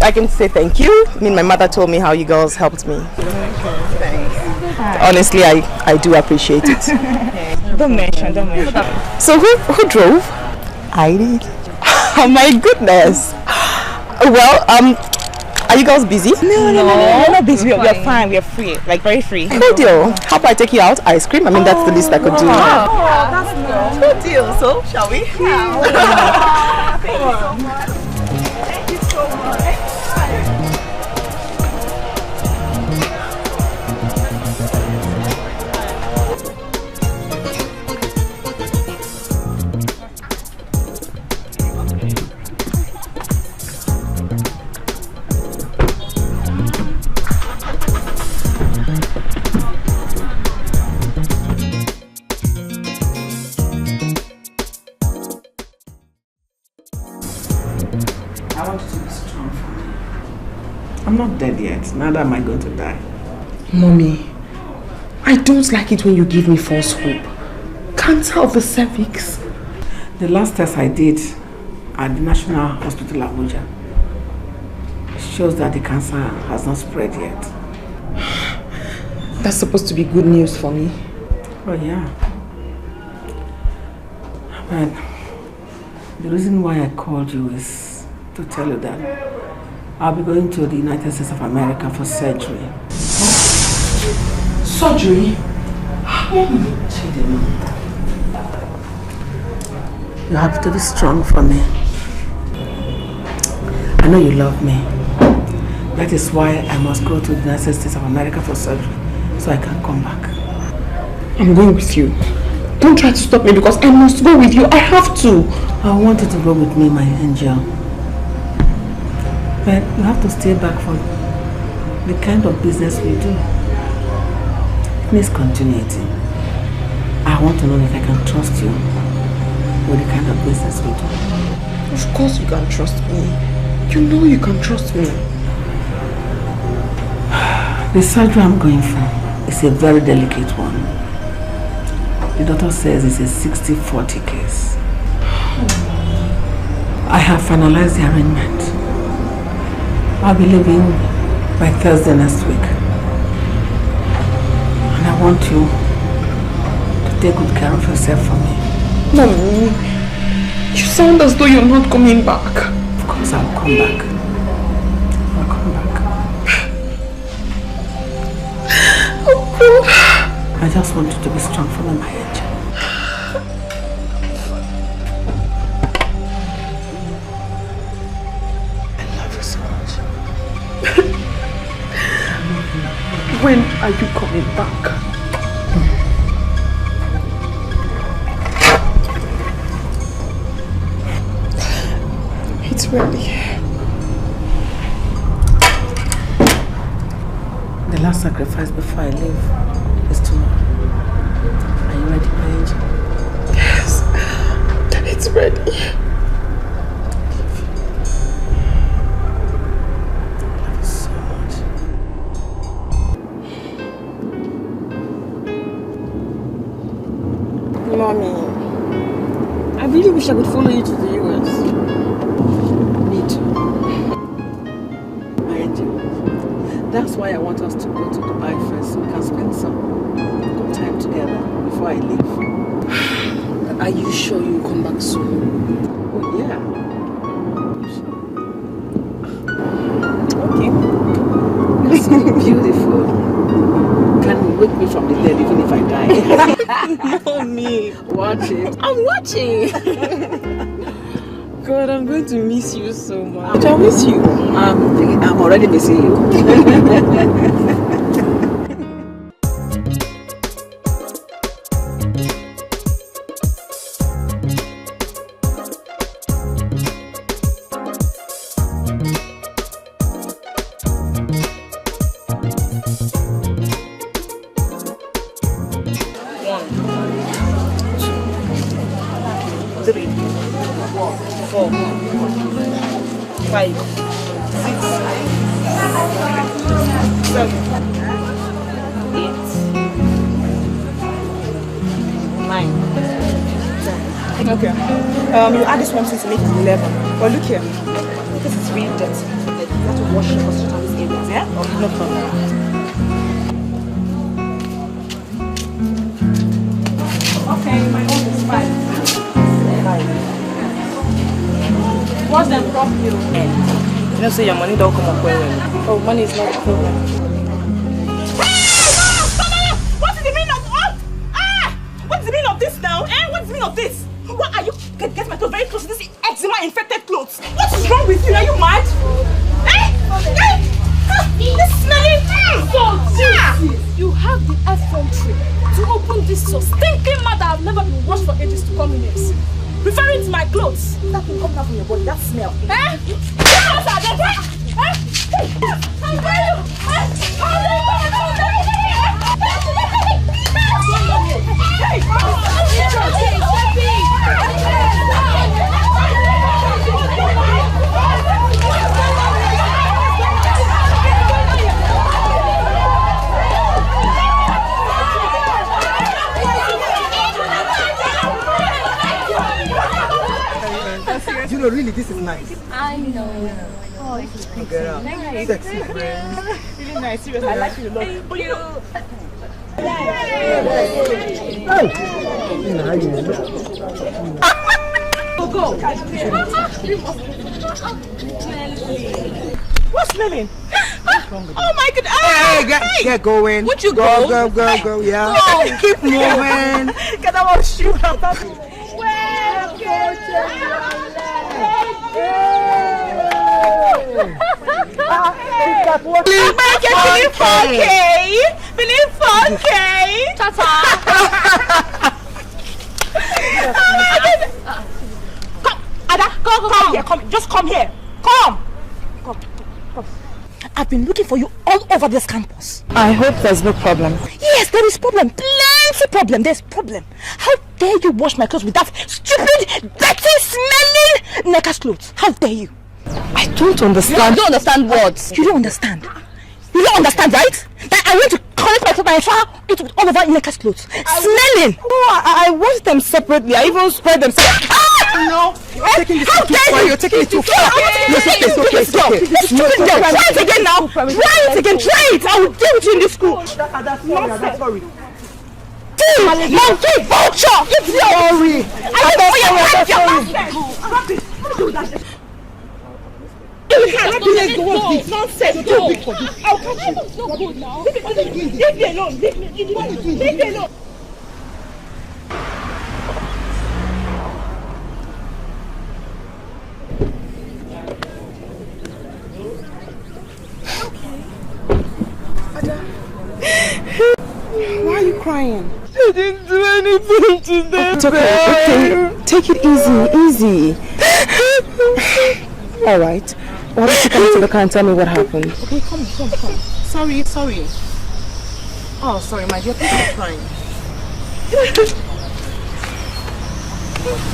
I came to say thank you. I mean, my mother told me how you girls helped me. Thanks. Honestly, I do appreciate it. Don't mention. So who drove? I did. Oh my goodness. Well, are you girls busy? No, we're not busy. We're fine. We're free. Like very free. Good deal. How about I take you out? Ice cream? I mean, that's the least I could do. Oh, that's good. Good deal. So, shall we? Yeah. Thank you so much. Thank you so much. I'm not dead yet, neither am I going to die. Mommy, I don't like it when you give me false hope. Cancer of the cervix. The last test I did at the National Hospital Abuja shows that the cancer has not spread yet. That's supposed to be good news for me. Oh yeah. But the reason why I called you is to tell you that I'll be going to the United States of America for surgery. Surgery? You have to be strong for me. I know you love me. That is why I must go to the United States of America for surgery, so I can come back. I'm going with you. Don't try to stop me because I must go with you. I have to. I want you to go with me, my angel. But you have to stay back for the kind of business we do. It needs continuity. I want to know if I can trust you with the kind of business we do. Of course you can trust me. You know you can trust me. The surgery I'm going for is a very delicate one. The doctor says it's a 60-40 case. I have finalized the arrangement. I'll be leaving by Thursday next week. And I want you to take good care of yourself for me. Mommy, you sound as though you're not coming back. Of course I'll come back. I'll come back. Oh God. I just want you to be strong for me, my angel. When are you coming back? It's ready. The last sacrifice before I leave is tomorrow. Are you ready, my angel? Yes, then it's ready. Mommy, I really wish I could follow you to the US. Me too. My angel. That's why I want us to go to Dubai first so we can spend some good time together before I leave. Are you sure you'll come back soon? Oh yeah. Okay. You're so beautiful. Can you wake me from the dead even if I die? Mommy, Watch it. I'm watching. God, I'm going to miss you so much. I miss you. I'm already missing you. You add this one to make it 11. But look here, this is really dirty. start to wash the construction of these areas, yeah? Okay, no problem. Okay, my own is fine. What's the problem? You know, say your money don't come up well. Oh, money is not a problem. What's the meaning of what? What's the meaning of this now? What's the meaning of this? What are you? Get my clothes very close to this eczema infected clothes. What is wrong with you? Are you mad? This smelling. You have the effrontery to open this so stinking mouth that I've never been washed for ages to come in here. Referring to my clothes. That thing comes out from your body, that smell. You know, really, this is nice. I know. Oh, it's Nice. Sexy friend. Really nice, seriously. I like you a lot. But you know. Go. What's smelling? Oh my God! Hey, get going. Would you go? Go, yeah. Keep moving. Get our shoe up. Believe 4K. Ta-ta. Come, Ada, come here. Come, just come here. Come. I've been looking for you all over this campus. I hope there's no problem. Yes, there is problem. Plenty problem. There's problem. How dare you wash my clothes with that stupid, dirty, smelling Neka's clothes? How dare you? I don't understand. You don't understand what? You don't understand. You don't understand, right? That I went to collect my clothes and I saw it with all over Neka's clothes. Smelling. No, I washed them separately. I even spread them separately. No, you're taking this too far. You're taking it too far. It's okay. Try it again now. Try it again. Try it. I will deal with you in this school. Sorry. Monkey, vulture. Sorry. Nonsense. Too big for this. I'll catch you. Leave me alone. Leave me alone. Why are you crying? I didn't do anything to them. It's okay. Take it easy. All right. Why don't you come to the car and tell me what happened? Okay, come. Sorry. Oh, sorry, my dear. Please stop crying.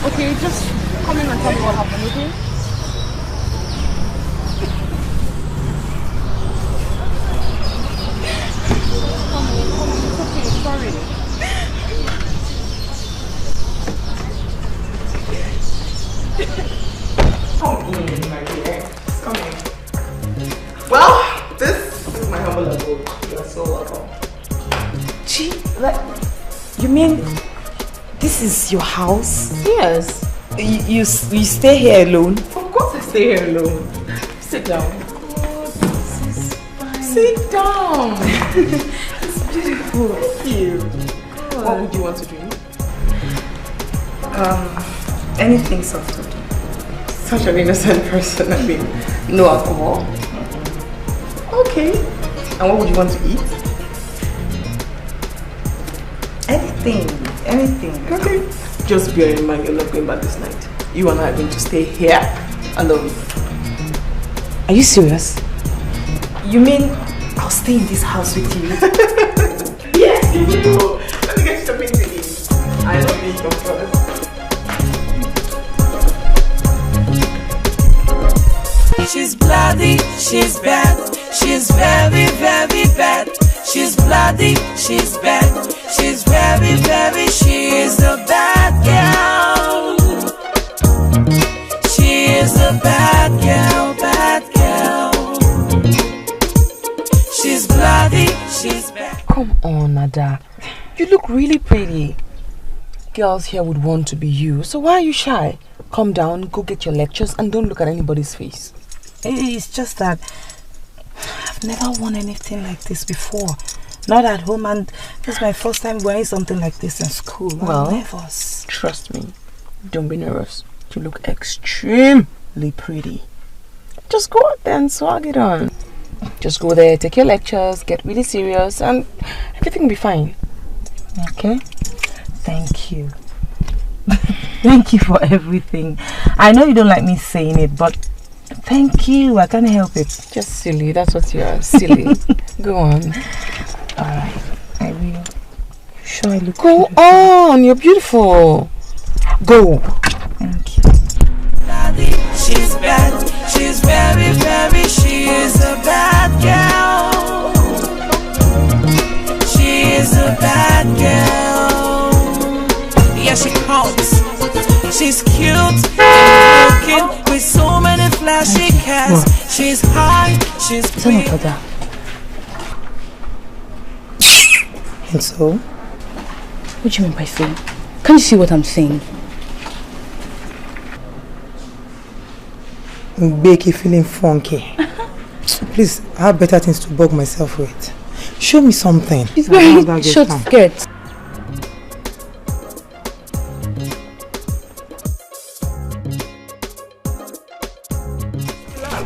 Okay, just come in and tell me what happened, okay? It's okay, sorry. Come in, my dear. Come in. Well, this is my humble abode. You are so welcome. Gee, you mean this is your house? Yes. You stay here alone? Of course I stay here alone. Sit down. Sit down. It's beautiful. Thank you. What would you want to drink? Anything soft. Such an innocent person. I mean, no alcohol. Okay. And what would you want to eat? Anything. Okay. Just bear in mind you're not going back this night. You and I are going to stay here alone. Are you serious? You mean I'll stay in this house with you? Yes, you will. Let me get you something to eat. I love being your first. She's bloody, she's bad, she's very, very bad. She's bloody, she's bad, she's very, she's a bad girl. She is a bad girl, bad girl. Ada, you look really pretty. Girls here would want to be you, so why are you shy? Calm down, go get your lectures and don't look at anybody's face. It's just that I've never worn anything like this before. Not at home, and this is my first time wearing something like this in school. Well, I'm nervous. Trust me, don't be nervous. You look extremely pretty. Just go out there and swag it on. Just go there, take your lectures, get really serious, and everything will be fine. Okay? Thank you. Thank you for everything. I know you don't like me saying it, but thank you. I can't help it. Just silly, that's what you are, silly. Go on. Alright, I will. Sure, I look Go good. on, you're beautiful. Go. Thank you. She's bad, she's very, very, she is a bad girl. She is a bad girl. Yeah, she comes. She's cute and looking with so many flashy cats. She's high, she's pretty. And so? What do you mean by so? Can't you see what I'm saying? Becky feeling funky. Please, I have better things to bug myself with. Show me something. She's wearing short skirts.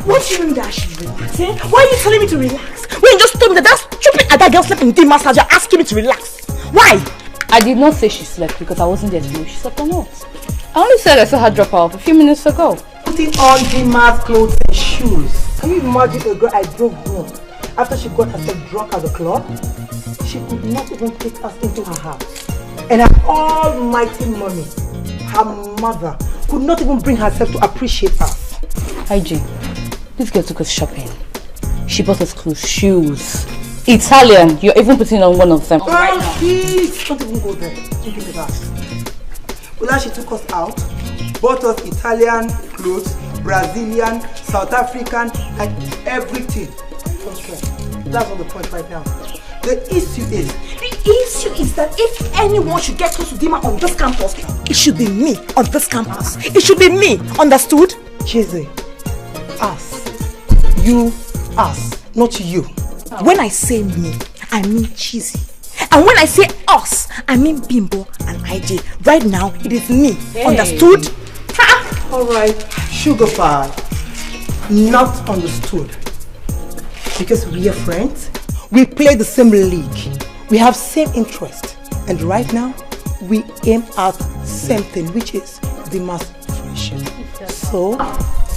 What do you mean that she's relaxing? Why are you telling me to relax? When you just told me that that stupid other girl slept in Dima's house, you're asking me to relax. Why? I did not say she slept because I wasn't there to know if she slept or not. I only said I saw her drop off a few minutes ago. Putting on Dima's clothes and shoes. Can you imagine a girl I drove home after she got herself drunk at the club? She could not even take us into her house. And her almighty mommy, her mother, could not even bring herself to appreciate us. IG, this girl took us shopping. She bought us clothes, shoes. Italian, you're even putting on one of them. Right now. Please, don't even go there. Don't give me that. Well, she took us out, bought us Italian clothes, Brazilian, South African, like everything. Okay, that's not the point right now. The issue is that if anyone should get close to Dima on this campus, it should be me on this campus. It should be me, understood? Chizzy, us. You, us, not you. When I say me, I mean Cheesy. And when I say us, I mean Bimbo and IJ. Right now, it is me. Hey. Understood? Alright, sugar pie. Not understood. Because we are friends, we play the same league, we have same interest, and right now, we aim at same thing, which is the mass friendship. So,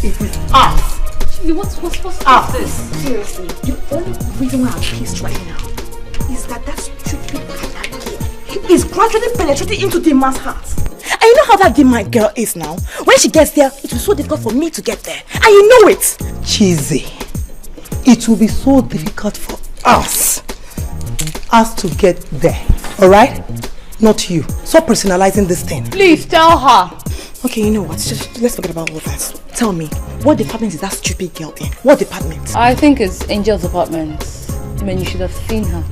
it is us. What's this? Seriously, the only reason why I'm pissed right now is that stupid kid is gradually penetrating into Dima's heart. And you know how that Dima girl is now? When she gets there, it will be so difficult for me to get there. And you know it. Cheesy. It will be so difficult for us to get there. Alright? Not you. Stop personalizing this thing. Please tell her. Okay, you know what? Just let's forget about all that. Tell me, what department is that stupid girl in? What department? I think it's Angel's apartment. I mean, you should have seen her.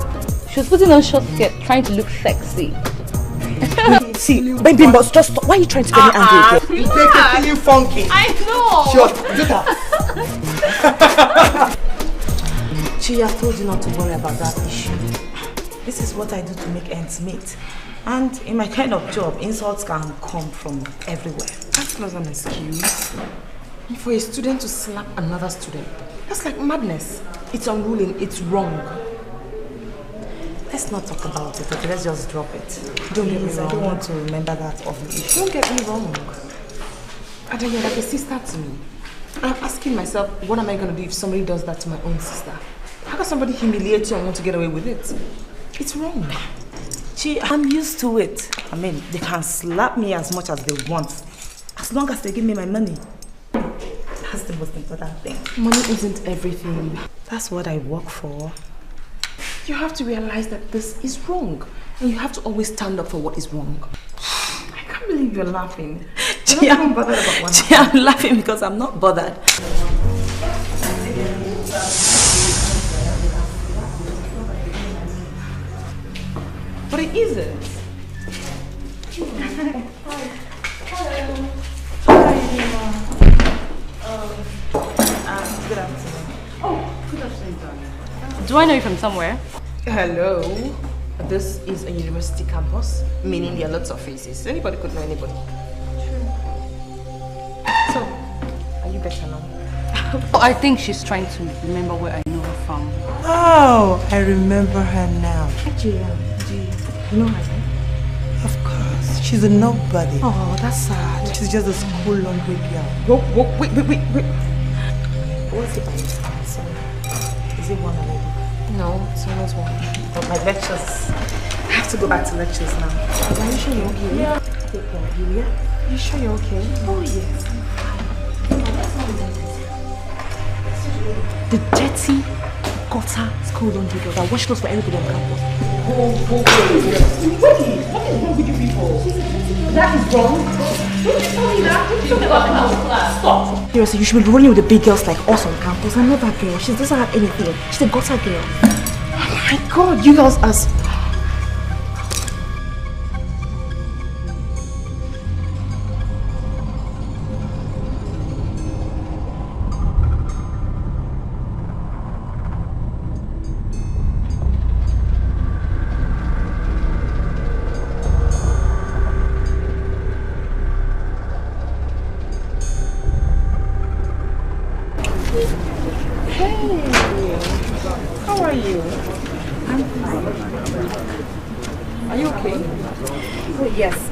She was putting on short skirt, trying to look sexy. See, baby, but just stop. Why are you trying to get me angry again? You take it feeling funky. I know. Sure, do that. Chi, I told you not to worry about that issue. This is what I do to make ends meet. And in my kind of job, insults can come from everywhere. That's not an excuse. For a student to slap another student, that's like madness. It's unruly, it's wrong. Let's not talk about it, okay? Let's just drop it. Don't get me wrong. I don't want to remember that of the issue. Don't get me wrong. Ada, you're like a sister to me. I'm asking myself, what am I going to do if somebody does that to my own sister? How can somebody humiliate you and want to get away with it? It's wrong. Chi, I'm used to it. I mean, they can slap me as much as they want, as long as they give me my money. That's the most important thing. Money isn't everything. That's what I work for. You have to realize that this is wrong. And you have to always stand up for what is wrong. I can't believe you're laughing. Chi, I'm bothered about one. Chi, I'm laughing because I'm not bothered. But it isn't. Good afternoon. Oh, good afternoon, darling. Do I know you from somewhere? Hello. This is a university campus, meaning there are lots of faces. Anybody could know anybody. True. So, are you better now? Oh, I think she's trying to remember where I know her from. Oh, I remember her now. Actually, do you know her name? Of course. She's a nobody. Oh, that's sad. She's just a school laundry girl. Wait. What's it by chance? Is it one already? No, it's not one. But my lectures. I have to go back to lectures now. Are you sure you're okay? Yeah. Take care of you, yeah? You sure you're okay? Oh, yes. The dirty, gutter school laundry girl that wash clothes for everybody on campus. What is wrong with you people? That is wrong. Don't you tell me that? Don't you tell me about the house class? Stop. Seriously, you should be running with the big girls like us on campus. I'm not that girl. She doesn't have anything. She's a gutter girl. Oh my god, you girls are...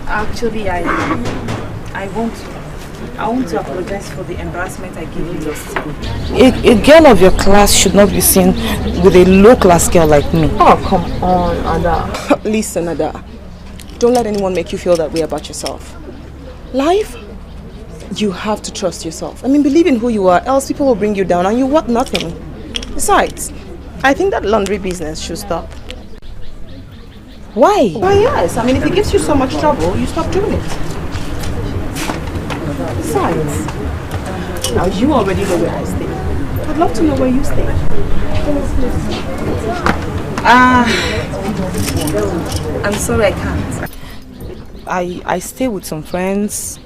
Actually, I want to apologize for the embarrassment I gave you yesterday. A girl of your class should not be seen with a low-class girl like me. Oh, come on, Ada. Listen, Ada. Don't let anyone make you feel that way about yourself. Life, you have to trust yourself. I mean, believe in who you are, else people will bring you down and you want nothing. Besides, I think that laundry business should stop. Why? Why, yes. I mean, if it gives you so much trouble, you stop doing it. Besides, now you already know where I stay. I'd love to know where you stay. I'm sorry, I can't. I stay with some friends,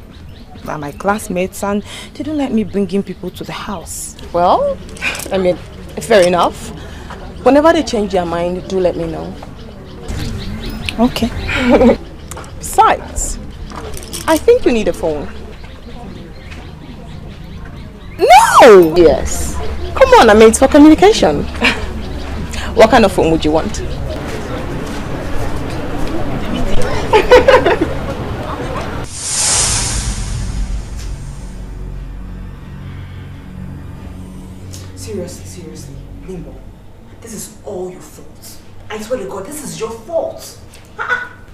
my classmates, and they don't let me bring in people to the house. Well, I mean, fair enough. Whenever they change their mind, do let me know. Okay. Besides, I think you need a phone. No! Yes. Come on, I mean, it's for communication. What kind of phone would you want? Seriously, Limbo. This is all your fault. I swear to God, this is your fault.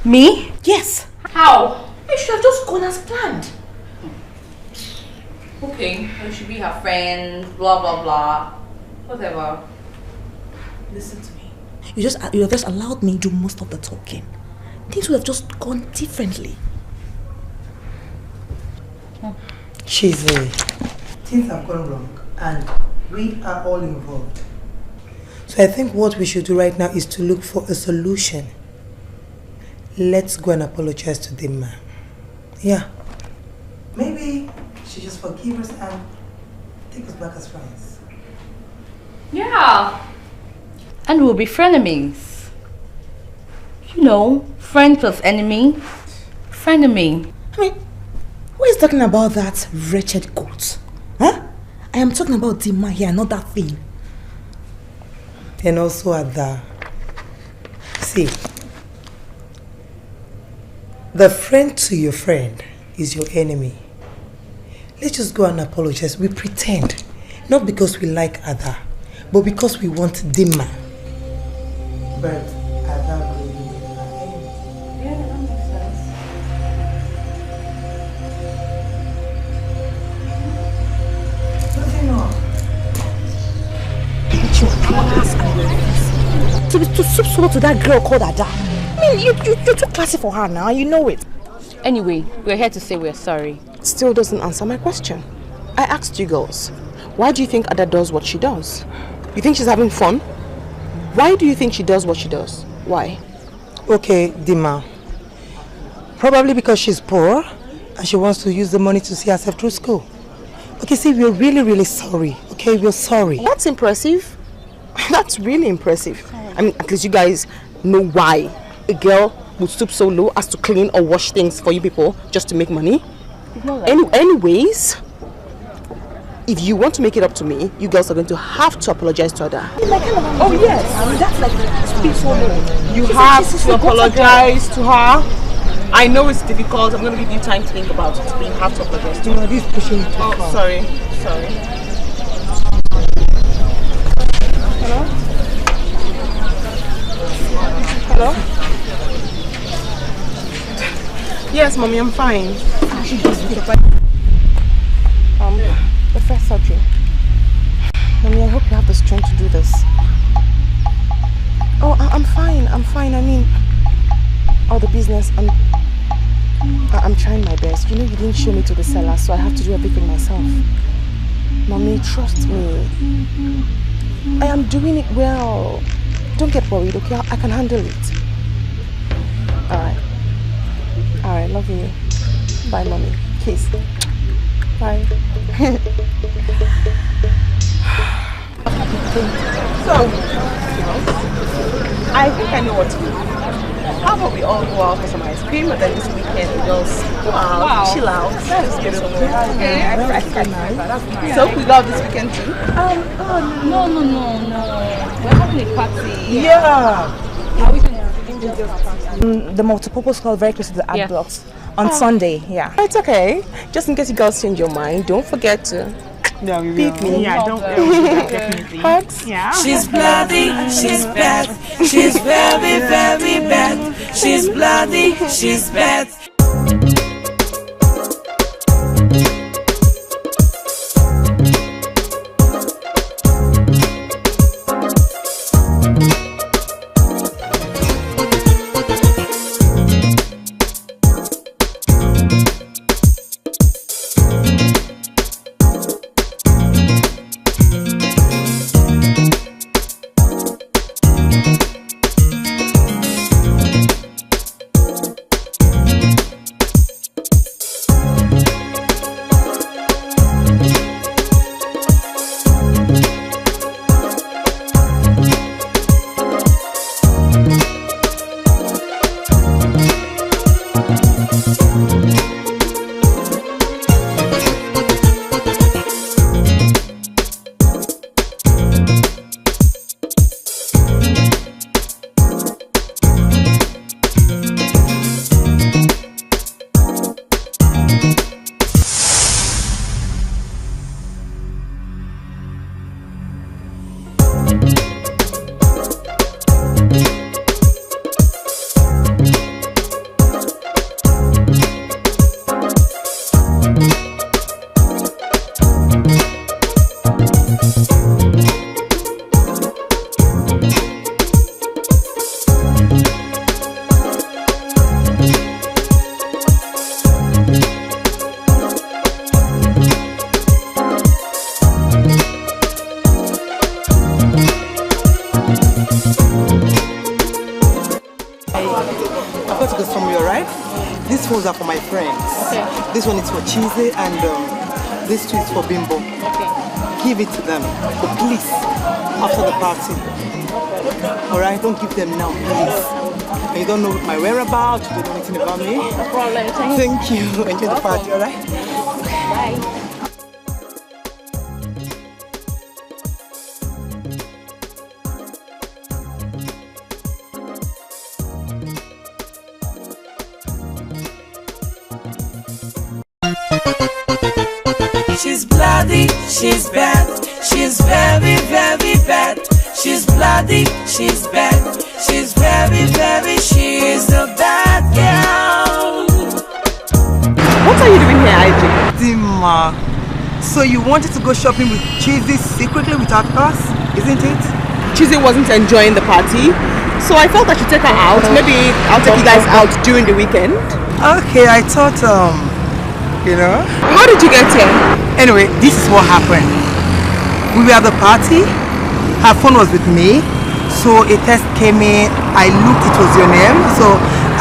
Me? Yes. How? You should have just gone as planned. Okay, I should be her friend, blah blah blah. Whatever. Listen to me. You have just allowed me to do most of the talking. Things would have just gone differently. Shizzy, things have gone wrong and we are all involved. So I think what we should do right now is to look for a solution. Let's go and apologize to the man. Yeah. Maybe she just forgive us and take us back as friends. Yeah. And we'll be frenemies. You know, friend plus enemy. Frenemy. I mean, who is talking about that wretched goat? Huh? I am talking about the man here, not that thing. And also at the... See, the friend to your friend is your enemy. Let's just go and apologize. We pretend. Not because we like Ada, but because we want Dima. But Ada will be our enemy. Yeah, that makes sense. Nothing wrong. To soup solo to that girl called Ada. I mean, you're too classy for her now, you know it. Anyway, we're here to say we're sorry. Still doesn't answer my question. I asked you girls, why do you think Ada does what she does? You think she's having fun? Why do you think she does what she does? Why? Okay, Dima. Probably because she's poor and she wants to use the money to see herself through school. Okay, see, we're really, really sorry. Okay, we're sorry. That's impressive. That's really impressive. I mean, at least you guys know why a girl would stoop so low as to clean or wash things for you people just to make money. Anyways, if you want to make it up to me, you girls are going to have to apologize to Ada. Oh yes, that's like speak so low. You have to apologize to her. I know it's difficult. I'm going to give you time to think about it, but you have to apologize to her. This is pushing it too far. Oh, sorry. Hello? Yes, mommy, I'm fine. The first surgery. Mommy, I hope you have the strength to do this. Oh, I'm fine. I mean, all the business, I'm trying my best. You know, you didn't show me to the cellar, so I have to do everything myself. Mommy, trust me. I am doing it well. Don't get worried, okay? I can handle it. Alright, love you. Bye, mommy. Kiss. Bye. So, I think I know what to do. How about we all go out for some ice cream and then this weekend we just go out, chill out. That is beautiful. Okay. So we go out this weekend too? No. We're having a party. Yeah. Are we going to The multipurpose hall very close to the art blocks on Sunday. Yeah. It's okay. Just in case you girls change your mind, don't forget to pick me. Yeah, don't definitely. Hugs. Yeah. She's bloody, she's bad, she's very, very bad. She's bloody, she's bad. Are for my friends. Okay. This one is for Cheesy and this two is for Bimbo. Okay. Give it to them, but please, after the party. Alright, don't give them now, please. And you don't know my whereabouts, you don't know anything about me. No problem. Thank you. Enjoy the party, alright? Bye. She's bloody, she's bad, she's very, very bad. She's bloody, she's bad, she's very, very, she's a bad girl. What are you doing here, IJ? Dima, so you wanted to go shopping with Cheesy secretly without us, isn't it? Cheesy wasn't enjoying the party, so I felt I should take her out. Maybe I'll take you guys out during the weekend. Okay, I thought, you know. How did you get here? Anyway, this is what happened. We were at the party, her phone was with me, So a text came in, I looked, it was your name. So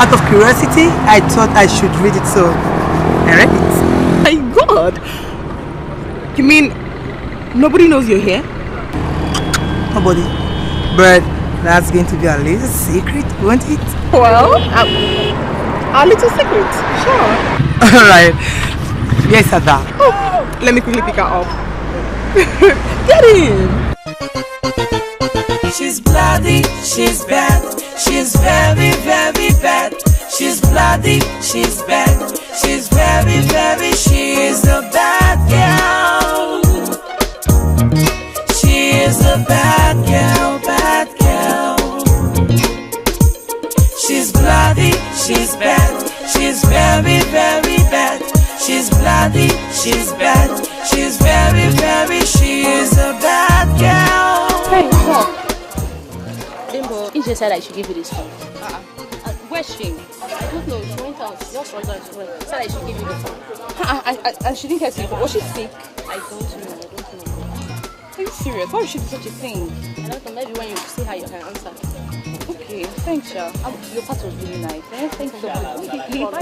out of curiosity, I thought I should read it, so I read it. My God! You mean nobody knows you're here? Nobody. But that's going to be a little secret, won't it? Well, our little secret, sure. Alright. Yes, Ada. Oh, let me quickly pick her up. Get in! She's bloody, she's bad, she's very, very bad. She's bloody, she's bad, she's very, very, she is a bad girl. She is a bad girl, bad girl. She's bloody, she's bad, she's very, very bad. She's bloody, she's bad, she's very, very, she is a bad girl. Hey, stop. Bimbo, Ije said I should give you this phone. Where's she? I don't know, she went out. She just went out. She said I should give you the phone. And she didn't get sick. Was she sick? I don't know. Are you serious? Why would she do such a thing? I don't know, maybe when you see her, you can answer. Okay, thanks, Sha. Your part was really nice. Thank you so much.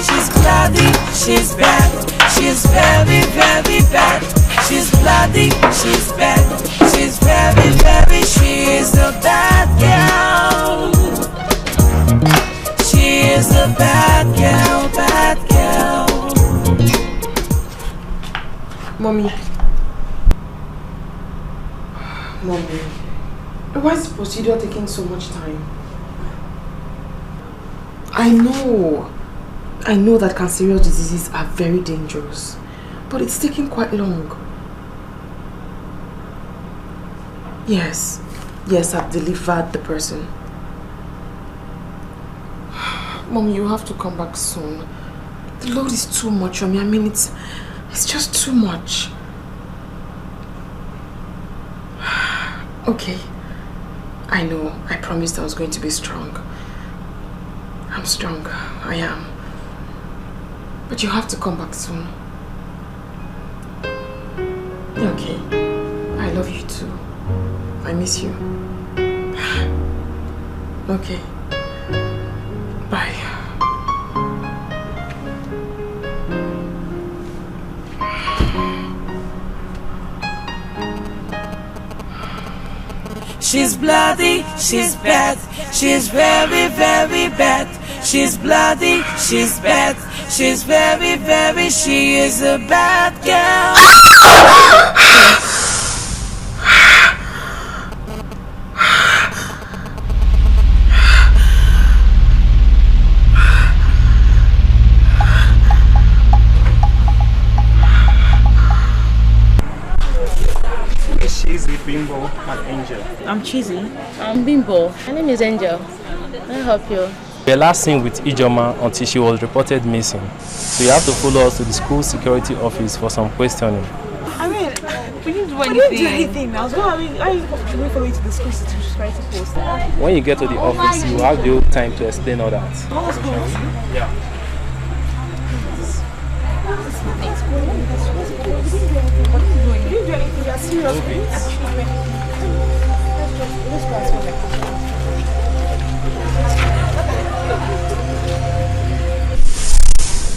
She's bloody, she's bad, she's very, very bad. She's bloody, she's bad, she's very, very, she is a bad girl. She is a bad girl, bad girl. Mommy, why is the procedure taking so much time? I know that cancerous diseases are very dangerous, but it's taking quite long. Yes, I've delivered the person. Mommy, you have to come back soon. The load is too much on me. I mean, it's just too much. Okay, I know. I promised I was going to be strong. I'm strong. I am. But you have to come back soon. Okay. I love you too. I miss you. Okay. Bye. She's bloody, she's bad, she's very, very bad. She's bloody, she's bad, she's very, very, she is a bad girl. Cheesy, Bimbo, and Angel. I'm Cheesy. I'm Bimbo. My name is Angel. Can I help you? We were last seen with Ijoma until she was reported missing. So you have to follow us to the school security office for some questioning. I mean, we didn't do anything. I was going to follow you to the school security post. When you get to the office, you have the whole time to explain all that. Yeah.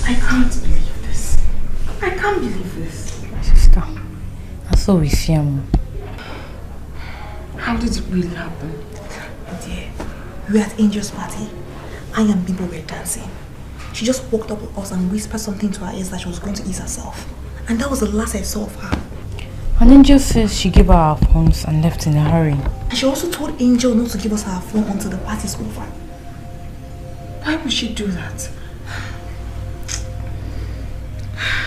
I can't believe this. I can't believe this. My sister, I saw with him. How did it really happen? Dear, we were at Angel's party. I and Bimbo were dancing. She just walked up with us and whispered something to her ears that she was going to ease herself. And that was the last I saw of her. And Angel says she gave her our phones and left in a hurry. And she also told Angel not to give us her phone until the party's over. Why would she do that?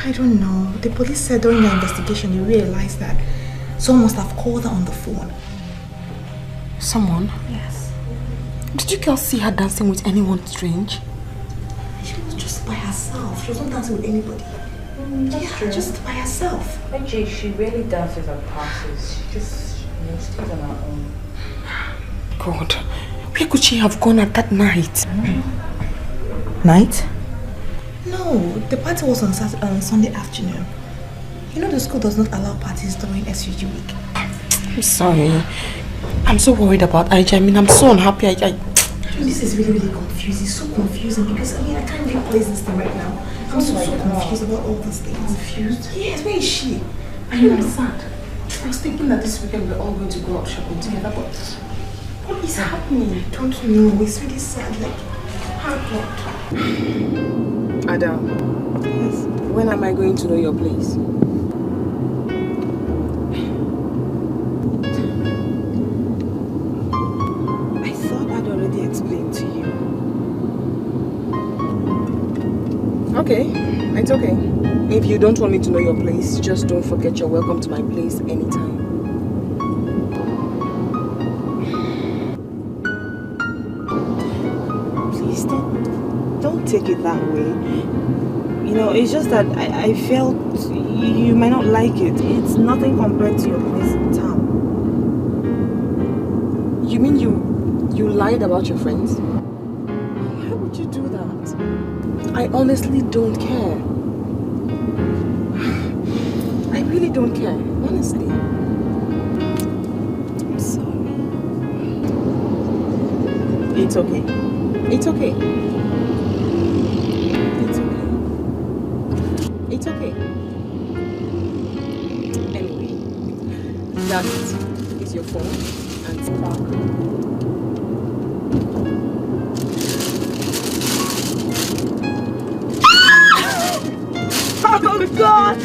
I don't know. The police said during their investigation they realized that someone must have called her on the phone. Someone? Yes. Did you girls see her dancing with anyone strange? She was just by herself. She was not dancing with anybody. Yeah, just by herself. Actually, she rarely dances at parties. She just stays on her own. God, where could she have gone at that night? Night? No, the party was on Sunday afternoon. You know the school does not allow parties during SUG week. I'm sorry. I'm so worried about Aija. I mean, I'm so unhappy. This is really, really confusing. It's so confusing because I can't even place this thing right now. I'm so confused about all these things. Confused? Yes, where is she? I know, I'm sad. I was thinking that this weekend we're all going to go out shopping together, but what is happening? I don't know. It's really sad. Like, how God. Ada, yes. When am I going to know your place? I thought I'd already explained to you. Okay, it's okay. If you don't want me to know your place, just don't forget you're welcome to my place anytime. Please don't take it that way. You know, it's just that I felt you might not like it. It's nothing compared to your place in town. You mean you lied about your friends? Why would you do that? I honestly don't care. I really don't care, honestly. I'm sorry. It's okay. It's okay. It's okay. Anyway, that is your phone and spark. Oh God!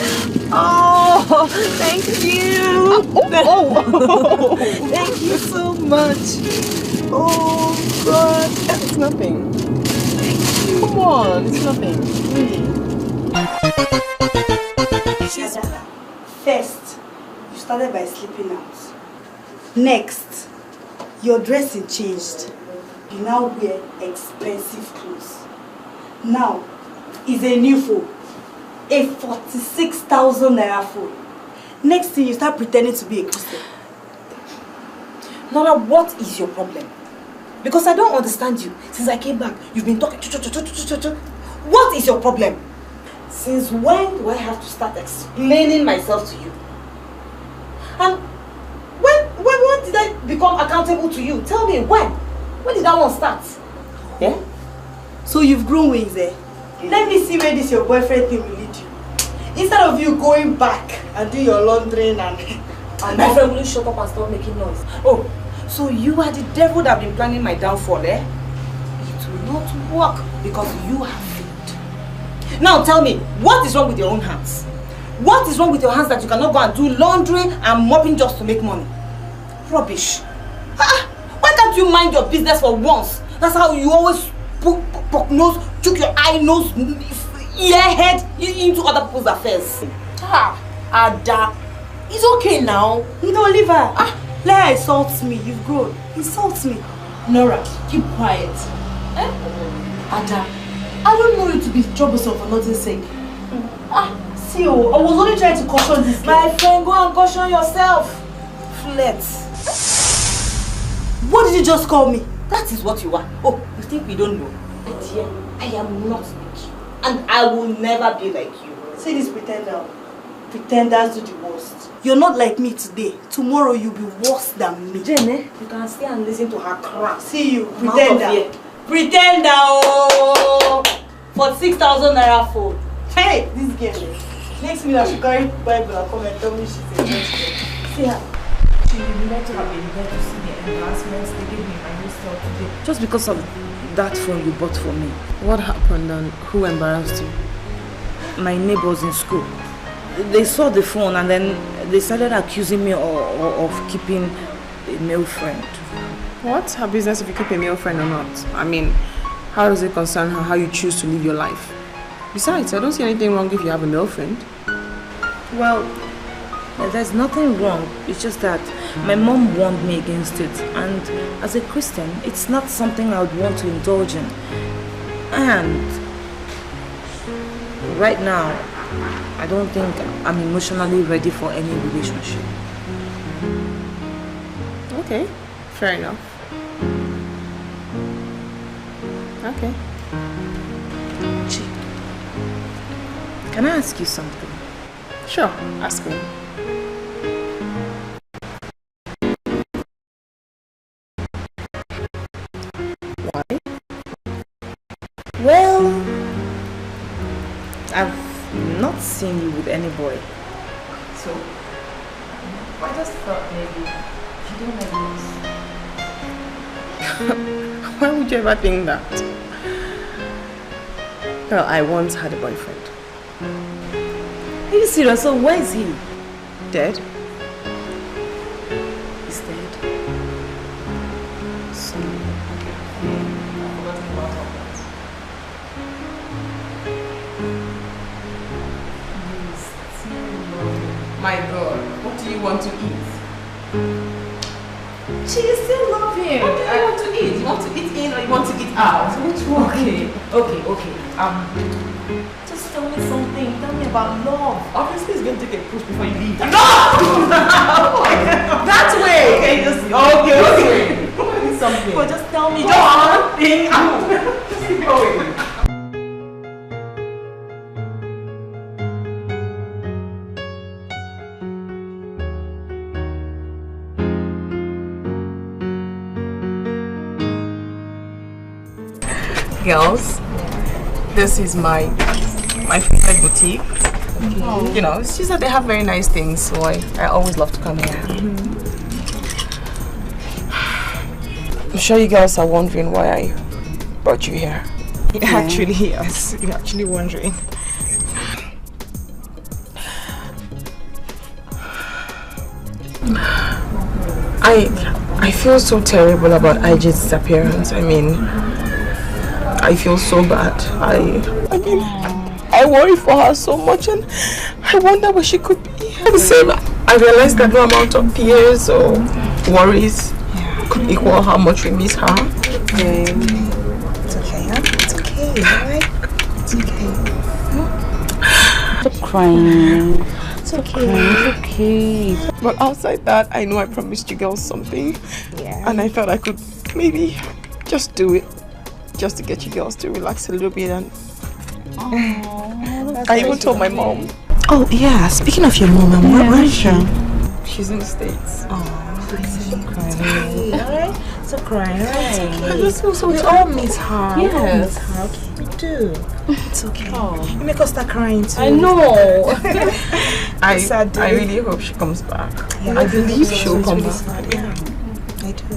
Oh, thank you! Oh. Thank you so much! Oh God! It's nothing. Thank you. Come on, it's nothing. Really. First, you started by sleeping out. Next, your dressing changed. You now wear expensive clothes. Now, is a new phone. A 46,000 naira phone. Next thing, you start pretending to be a Christian. Nora, what is your problem? Because I don't understand you. Since I came back, you've been talking. What is your problem? Since when do I have to start explaining myself to you? And when did I become accountable to you? Tell me, when? When did that one start? Yeah? So you've grown wings, eh? Let me see where this your boyfriend thing will lead you. Instead of you going back and do your laundry and my friend, will you shut up and stop making noise? Oh, so you are the devil that have been planning my downfall, eh? It will not work because you have failed. Now tell me, what is wrong with your own hands? What is wrong with your hands that you cannot go and do laundry and mopping just to make money? Rubbish. Why can't you mind your business for once? That's how you always poke nose, chook your eye nose, ear head into other people's affairs. Ada, it's okay now. No, leave her. Let her insult me. You've grown. Insult me. Nora, keep quiet. Eh? Ada, I don't know you to be troublesome for nothing's sake. See, I was only trying to caution this girl. My friend, go and caution yourself. Flirt. What did you just call me? That is what you are. Oh, you think we don't know? But yeah, I am not like you. And I will never be like you. See this pretender. Pretenders do the worst. You're not like me today. Tomorrow you'll be worse than me. Jenny, you can stay and listen to her crap. See you, pretender. Pretender, oh! For 6,000 naira phone. Hey, this girl. Next minute I should carry Bible and come and tell me she's a Christian. See her. She would not have been there to see the embarrassments they gave me in my hostel today. Just because of that phone you bought for me. What happened and who embarrassed you? My neighbors in school. They saw the phone and then they started accusing me of keeping a male friend. What's her business if you keep a male friend or not? I mean, how does it concern her how you choose to live your life? Besides, I don't see anything wrong if you have a male friend. Well, there's nothing wrong. It's just that my mom warned me against it. And as a Christian, it's not something I would want to indulge in. And right now, I don't think I'm emotionally ready for any relationship. Okay, fair enough. Okay. Can I ask you something? Sure, ask me. Why? Well, I've not seen you with any boy. So, I just thought maybe you don't like this. Why would you ever think that? Well, I once had a boyfriend. Are you serious? So where is he? Dead? He's dead. So, My God, what do you want to eat? she still love him. What do you want to eat? You want to eat in or you want to eat out? Which one? Okay. Just tell me something. Tell me about love. Obviously, it's going to take a push before you leave. No! That way! Okay, just Okay. something. But just tell me. Just one thing. Just keep going. Girls, this is my favorite boutique. You know, it's just that they have very nice things, so I always love to come here. I'm sure you girls are wondering why I brought you here. Actually, yes. You're actually wondering. I feel so terrible about IJ's disappearance. I mean, I feel so bad. I worry for her so much, and I wonder where she could be. At the same, I realized that no amount of tears or worries could equal how much we miss her. It's okay, huh? It's okay, alright? It's okay. Stop crying. It's okay. It's okay. But outside that, I know I promised you girls something. Yeah. And I felt I could maybe just do it. Just to get you girls to relax a little bit. And I even told my mom. Oh, yeah. Speaking of your mom, where is she? She's in the States. Oh, stop crying. Alright? Stop crying, alright? I just feel so We all miss her. Yes. We all miss her, okay? We do. It's okay. You make us start crying too. I know. I really hope she comes back. Yeah, I believe she'll come back. Yeah, I do.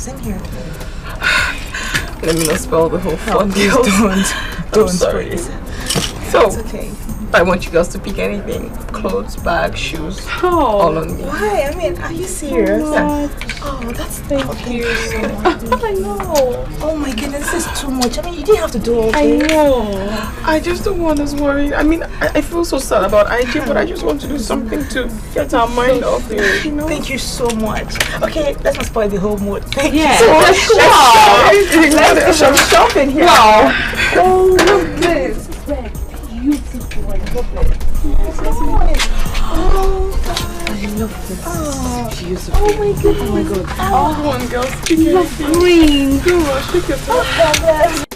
Same here. Let me not spoil the whole fun. Don't. Sorry. It's So, okay. I want you girls to pick anything. Clothes, bags, shoes, all on me. Why? I mean, are you serious? Yeah. Oh, thank you so much. I know. Oh my goodness, this is too much. I mean, you didn't have to do all this. I know. I just don't want us worrying. I mean, I feel so sad about IJ, but I just want to do something to get our mind off it, you know? Thank you so much. Okay, let's not spoil the whole mood. Thank Yeah. you so much. Let's do some shopping here. Wow. Oh, look at this. Beautiful. I love it. Oh, God. I love this. Oh, Beautiful. oh my God. Oh my God. Oh, come on, girls. Pick anything. Green. Go on, pick yourself.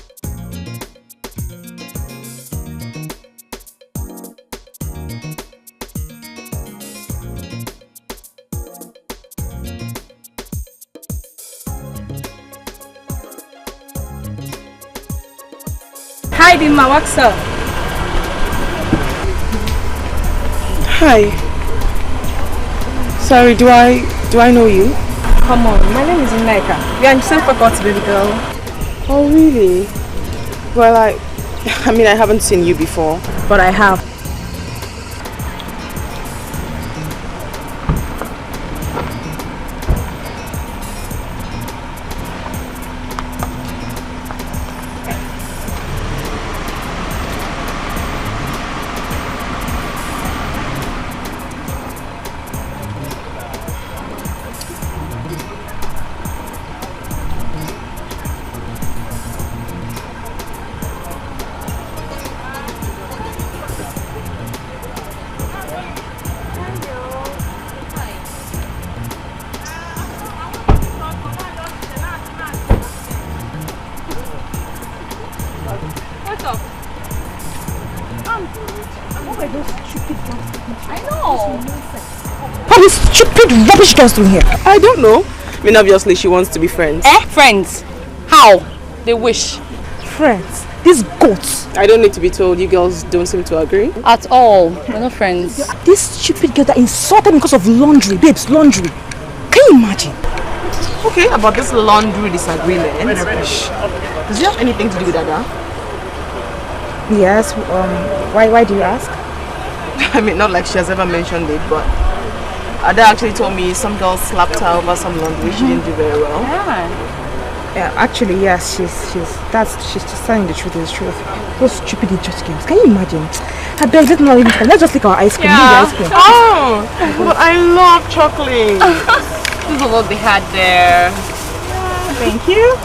Hi, Dima, what's up? Hi. Sorry, do I know you? Come on, my name is Ini Edo. We are in the same faculty, baby girl. Oh, really? Well, I mean, I haven't seen you before. But I have. What's up? Oh my God, I know. What is stupid rubbish girls doing here? I don't know. I mean, obviously she wants to be friends. Friends? How? They wish. Friends? These goats. I don't need to be told. You girls don't seem to agree. At all. We're not friends. This stupid girl that insulted me because of laundry. Babes, laundry. Can you imagine? Okay, about this laundry disagreement. Does it have anything to do with Ada? Yes, why do you ask? I mean, not like she has ever mentioned it, but Ada actually told me some girl slapped her over some laundry. She didn't do very well. Yeah, actually, yes, she's just telling the truth. Is the truth. Those stupid idiot games. Can you imagine? I beg, let's not even. Let's just lick our ice cream. Yeah. Ice cream. Oh, but I love chocolate. This is what they had there. Thank you.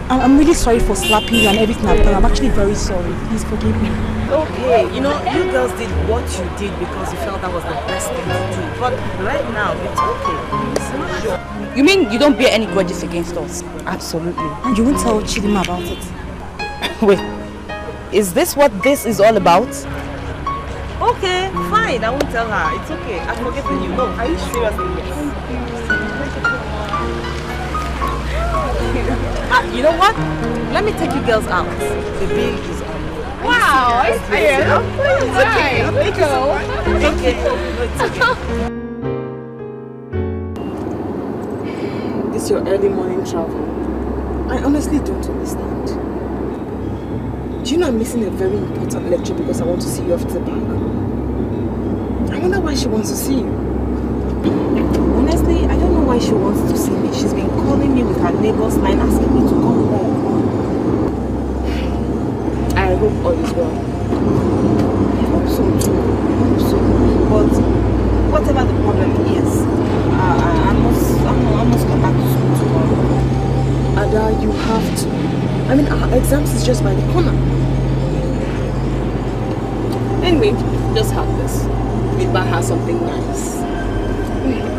I'm really sorry for slapping you and everything I've done. I'm actually very sorry. Please forgive me. Okay, you know, you girls did what you did because you felt that was the best thing to do. But right now, it's okay. You mean you don't bear any grudges against us? Absolutely. And you won't tell Chidima about it? Wait, is this what this is all about? Okay, fine. I won't tell her. It's okay. I've forgiven you. No, are you seriously? You know what? Let me take you girls out. The bill is on. Wow, I see it. Right, let's go. Okay. It's okay. This your early morning travel. I honestly don't understand. Do you know I'm missing a very important lecture because I want to see you after the park? I wonder why she wants to see you. Honestly, I don't know why she wants to see me. She's been calling me with her neighbor's line asking me to come home. I hope all is well. I hope so too. I hope so. But whatever the problem is, I must come back to school tomorrow. Ada, you have to. I mean, our exams is just by the corner. Anyway, just have this. We buy her something nice.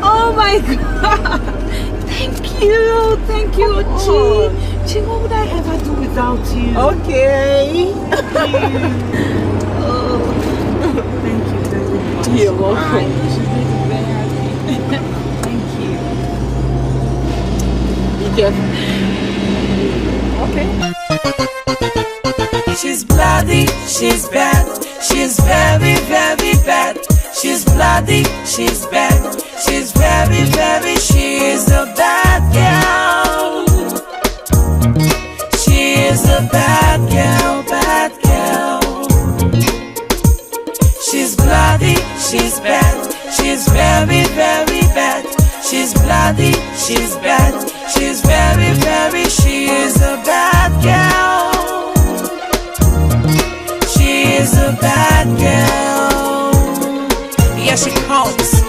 Oh my god! Thank you! Thank you, Chi! Chi, what would I ever do without you? Okay. Oh, thank you very much. You're welcome. I know she's going to be very happy. Thank you. Be careful. Okay. She's bloody, she's bad, she's very, very bad. She's bloody, she's bad, she's very, very, she's a bad girl. She is a bad girl, bad girl. She's bloody, she's bad, she's very, very bad. She's bloody, she's bad, she's very, very, she is a bad girl. She is a bad girl. Yeah, she comes.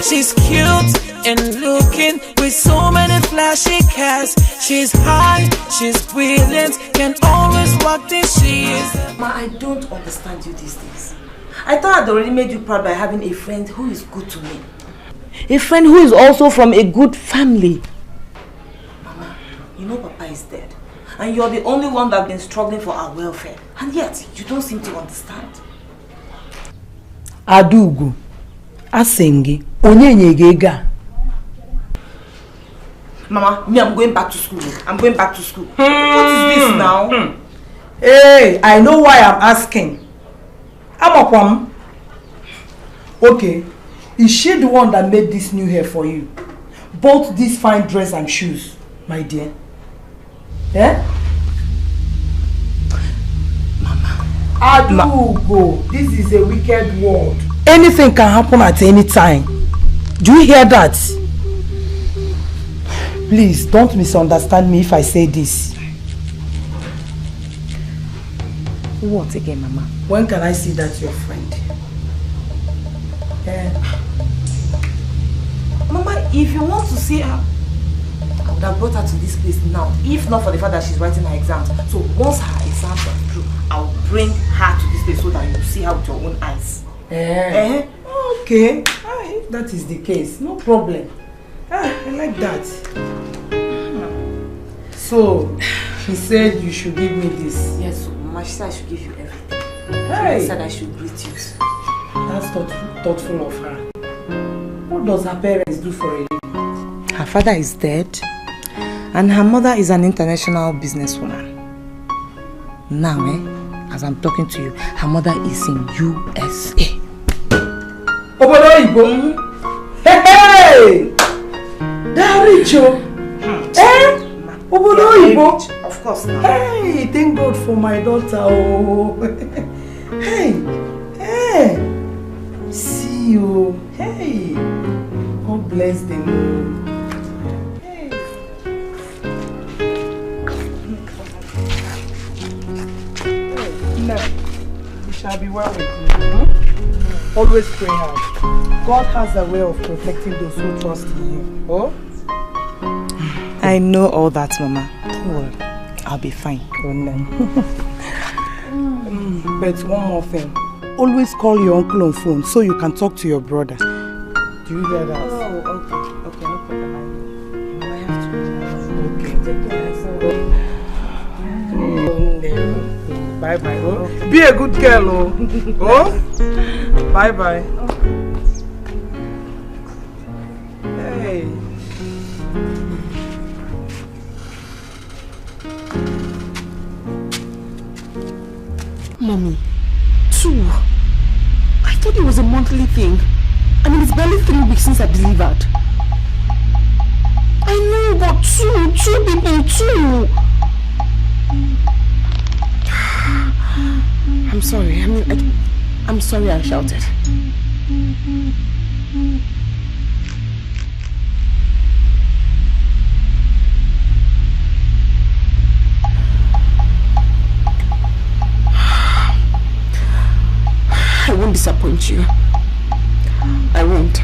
She's cute and looking with so many flashy cars. She's high, she's brilliant, can always walk this. She is. Ma, I don't understand you these days. I thought I'd already made you proud by having a friend who is good to me. A friend who is also from a good family. Mama, you know Papa is dead. And you're the only one that's been struggling for our welfare. And yet, you don't seem to understand. Adugu, Asengi, Onyenyegega. Mama, me, I'm going back to school. I'm going back to school. What is this now? Hey, I know why I'm asking. Amakwam. Okay, is she the one that made this new hair for you? Both this fine dress and shoes, my dear. Yeah? Mama. Adugo, this is a wicked world. Anything can happen at any time. Do you hear that? Please, don't misunderstand me if I say this. What again, Mama? When can I see that your friend? Yeah. Mama, if you want to see her, I would have brought her to this place now, if not for the fact that she's writing her exams. So once her exams are through, I'll bring her to this place so that you see her with your own eyes. Okay. If that is the case, no problem. I like that. So, she said you should give me this. Yes, Mama, she said I should give you everything. Hey. She said I should greet you. That's thoughtful of her. What does her parents do for a living? Her father is dead, and her mother is an international businesswoman. Now, as I'm talking to you, her mother is in USA. Hey! They're rich, Of course not. Hey, thank God for my daughter. Oh. Hey, see you. Hey, God bless them. Hey. No, it shall be well with you. Always pray hard. God has a way of protecting those who trust in Him. Oh? I know all that, Mama. Don't worry. I'll be fine. But one more thing. Always call your uncle on phone so you can talk to your brother. Do you hear that? Oh, okay. Okay, no problem. I have to. Okay. Take care. Bye-bye. Oh. Okay. Be a good girl, oh. Oh? Bye-bye. Hey. Mommy, 2. I thought it was a monthly thing. I mean, it's barely 3 weeks since I delivered. I know, but 2 people, 2. I'm sorry. I mean, I'm sorry I shouted. I won't disappoint you. I won't.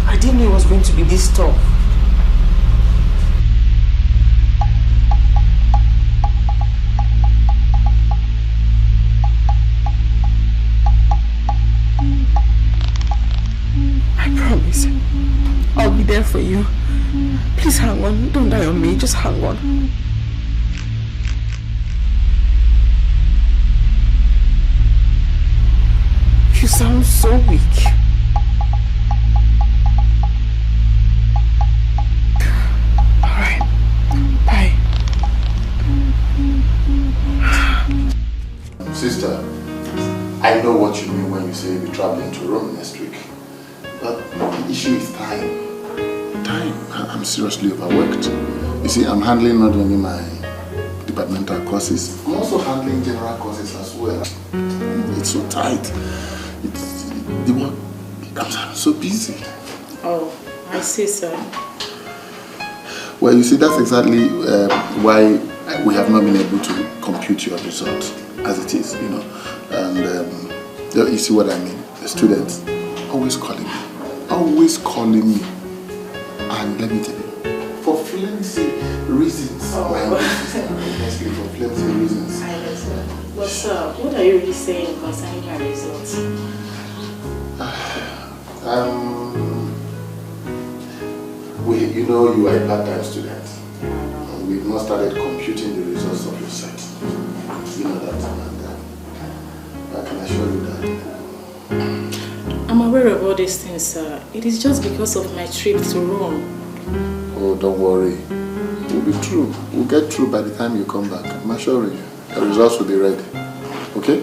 I didn't know it was going to be this tough. I promise. I'll be there for you. Please hang on. Don't die on me. Just hang on. You sound so weak. Alright. Bye. Sister, I know what you mean when you say you'll be traveling to Rome next week. But the issue is time. I'm seriously overworked. You see, I'm handling not only my departmental courses, I'm also handling general courses as well. It's so tight. The work, I'm so busy. Oh, I see, sir. Well, you see, that's exactly why we have not been able to compute your results as it is, you know. And you see what I mean? The students always calling me. And let me tell you, for flimsy reasons. Honestly, for flimsy reasons. But sir, what are you really saying concerning my results? You know you are a part-time student. And we've not started computing the results of your set. You know that, and I can assure you that. I'm aware of all these things, sir. It is just because of my trip to Rome. Oh, don't worry. We'll be through. We'll get through by the time you come back. I'm assuring you. The results will be ready. Okay?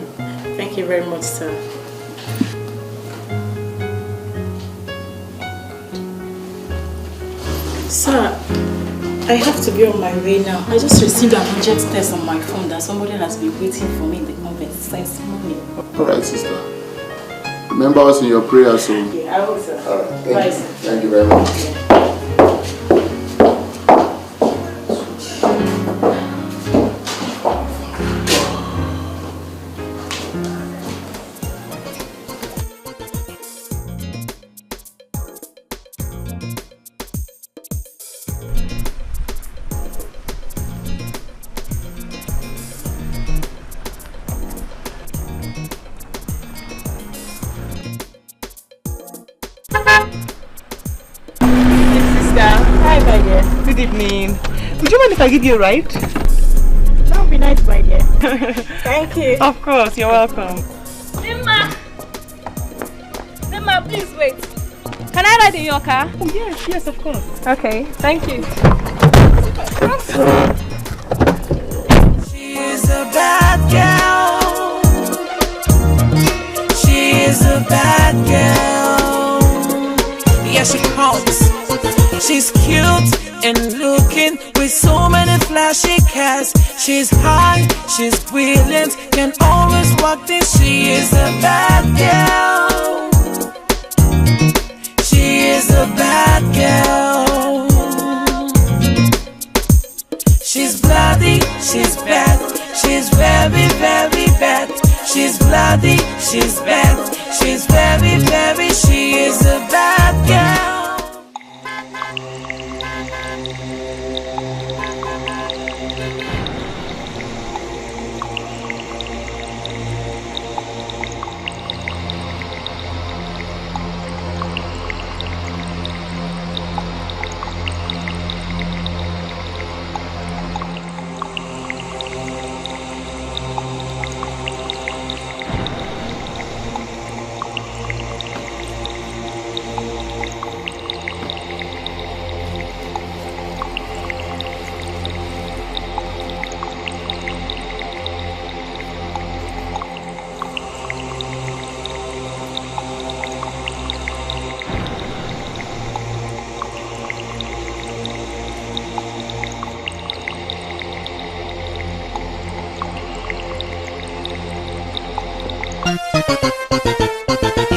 Thank you very much, sir. Sir, I have to be on my way now. I just received an urgent text on my phone that somebody has been waiting for me in the convent since morning. Alright, sister. Remember us in your prayers, so... Yeah, I will, sir. Alright, Bye, you. sir. Thank you very much. Yeah. Hi, my dear. Good evening. Would you mind if I give you a ride? That would be nice, my dear. Thank you. Of course, you're welcome. Nima! Nima, please wait. Can I ride in your car? Oh, yes, yes, of course. Okay, thank you. She is a bad girl. She is a bad girl. Yeah, she comes. She's cute and looking with so many flashy cars. She's high, she's brilliant, can always walk this. She is a bad girl. She is a bad girl. She's bloody, she's bad. She's very, very bad. She's bloody, she's bad. She's very, very, she is a bad girl.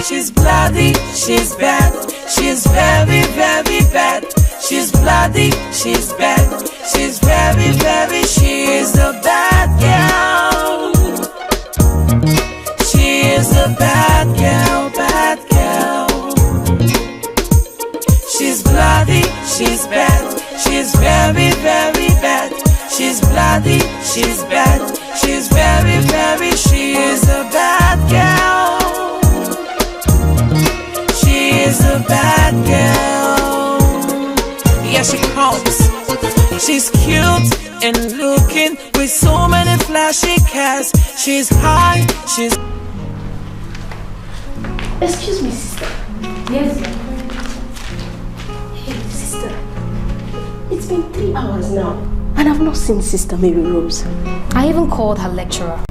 She's bloody, she's bad. She's very, very bad. She's bloody, she's bad. She's very, very, she is a bad girl. She is a bad girl, bad girl. She's bloody, she's bad. She's very, very bad. She's bloody, she's bad. She's very, very, she is a bad girl. She is a bad girl. Yeah, she comes. She's cute and looking with so many flashy cars. She's high, she's... Excuse me, sister. Yes. Hey, sister. It's been 3 hours now, and I've not seen Sister Mary Rose. I even called her lecturer.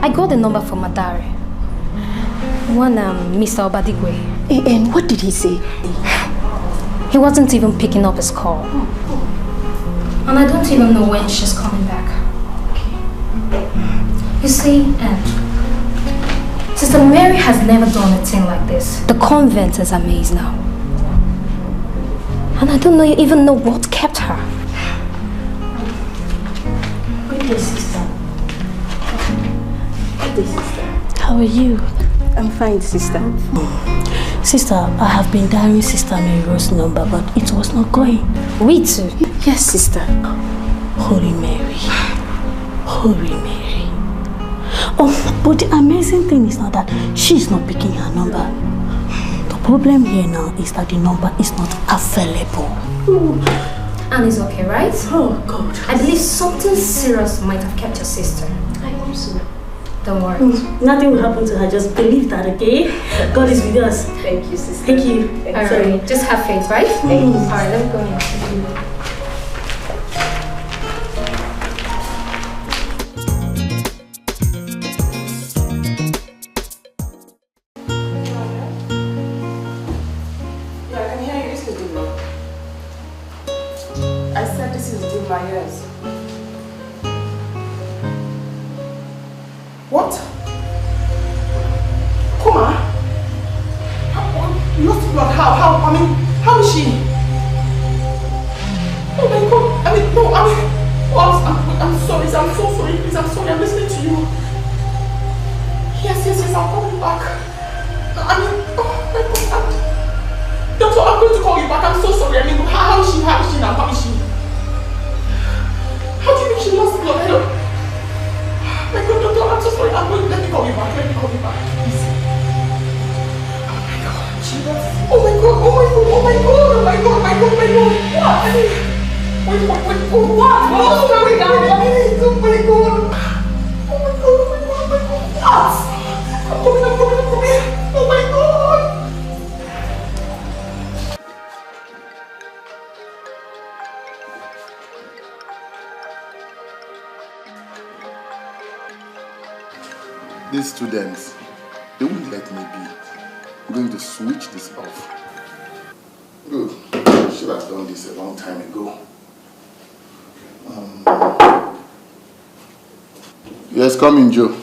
I got the number from Madare. One, Mr. Obadikwe. And what did he say? He wasn't even picking up his call. And I don't even know when she's coming back. You see, Sister Mary has never done a thing like this. The convent is a maze now. And I don't even know what kept her. Good day, sister. Good day, sister. How are you? I'm fine, sister. Sister, I have been dialing Sister Mary Rose's number, but it was not going. We too? Yes, sister. Holy Mary. Holy Mary. Oh, but the amazing thing is now that she's not picking her number. The problem here now is that the number is not available. Ooh. And it's okay, right? Oh, God. I believe something serious might have kept your sister. I hope so. Don't worry. Nothing will happen to her. Just believe that, okay? God is with us. Thank you, sister. Thank you. Alright, just have faith, right? Thank you. Alright, let me go in. What? Kuma? Lost blood? How? I mean, how is she? Oh my God! I mean, no, I'm sorry. I'm so sorry. Please, I'm sorry. I'm listening to you. Yes. I'll call you back. I mean, oh my God. Doctor, I'm going to call you back. I'm so sorry. I mean, how is she? How is she now? How is she? How do you mean she lost blood? Hello? My God, doctor, I'm so sorry. Let me call you back. Please. Oh my God. Oh my God. These students, they won't let me be. I'm going to switch this off. Good. I should have done this a long time ago. Yes, come in, Joe.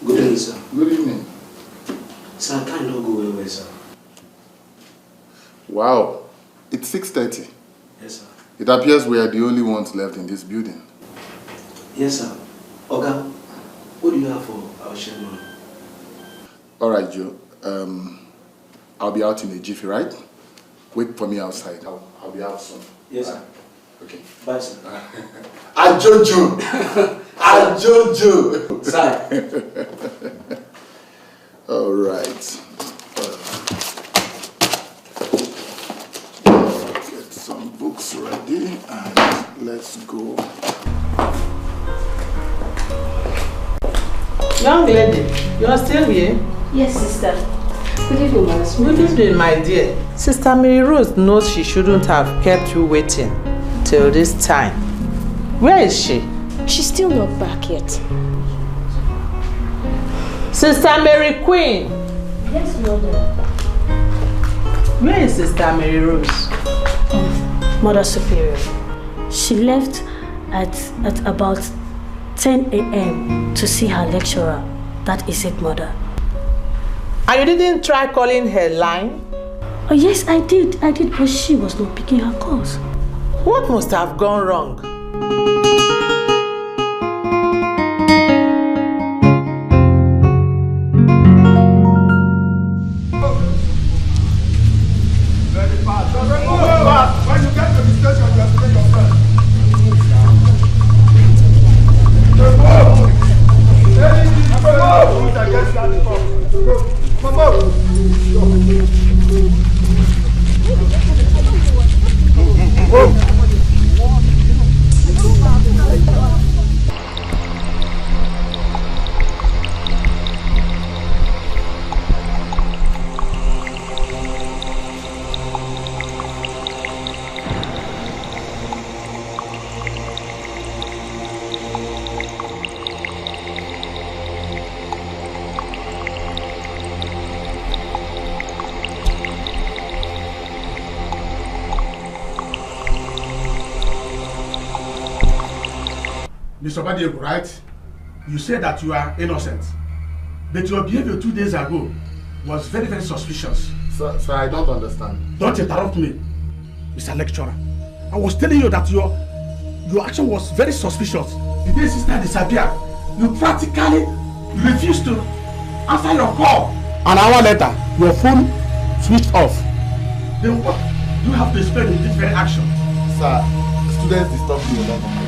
Good evening, sir. Good evening. Sir, I can't go away, sir. Wow. It's 6:30. Yes, sir. It appears we are the only ones left in this building. Yes, sir. Oga, what do you have for our chairman? All right, Joe. I'll be out in a jiffy, right? Wait for me outside. I'll be out soon. Yes, sir. Okay. Bye, sir. Ajojo! Ajojo! Sir. All right. Get some books ready and let's go. Young lady, you're still here? Yes, sister. Good evening, my sweet. Good evening, my dear. Sister Mary Rose knows she shouldn't have kept you waiting till this time. Where is she? She's still not back yet. Sister Mary Queen. Yes, mother. Where is Sister Mary Rose? Mother Superior. She left at about 10 a.m. to see her lecturer. That is it, mother. And you didn't try calling her line? Oh yes, I did, but she was not picking her calls. What must have gone wrong? Very fast. When you get to the station, you have to take your turn. Mr. Badiego, right? You said that you are innocent. But your behavior 2 days ago was very, very suspicious. Sir, I don't understand. Don't interrupt me, Mr. Lecturer. I was telling you that your action was very suspicious. The day sister disappeared, you practically refused to answer your call. An hour later, your phone switched off. Then what do you have to explain in this very action? Sir, students disturb me a lot on my phone.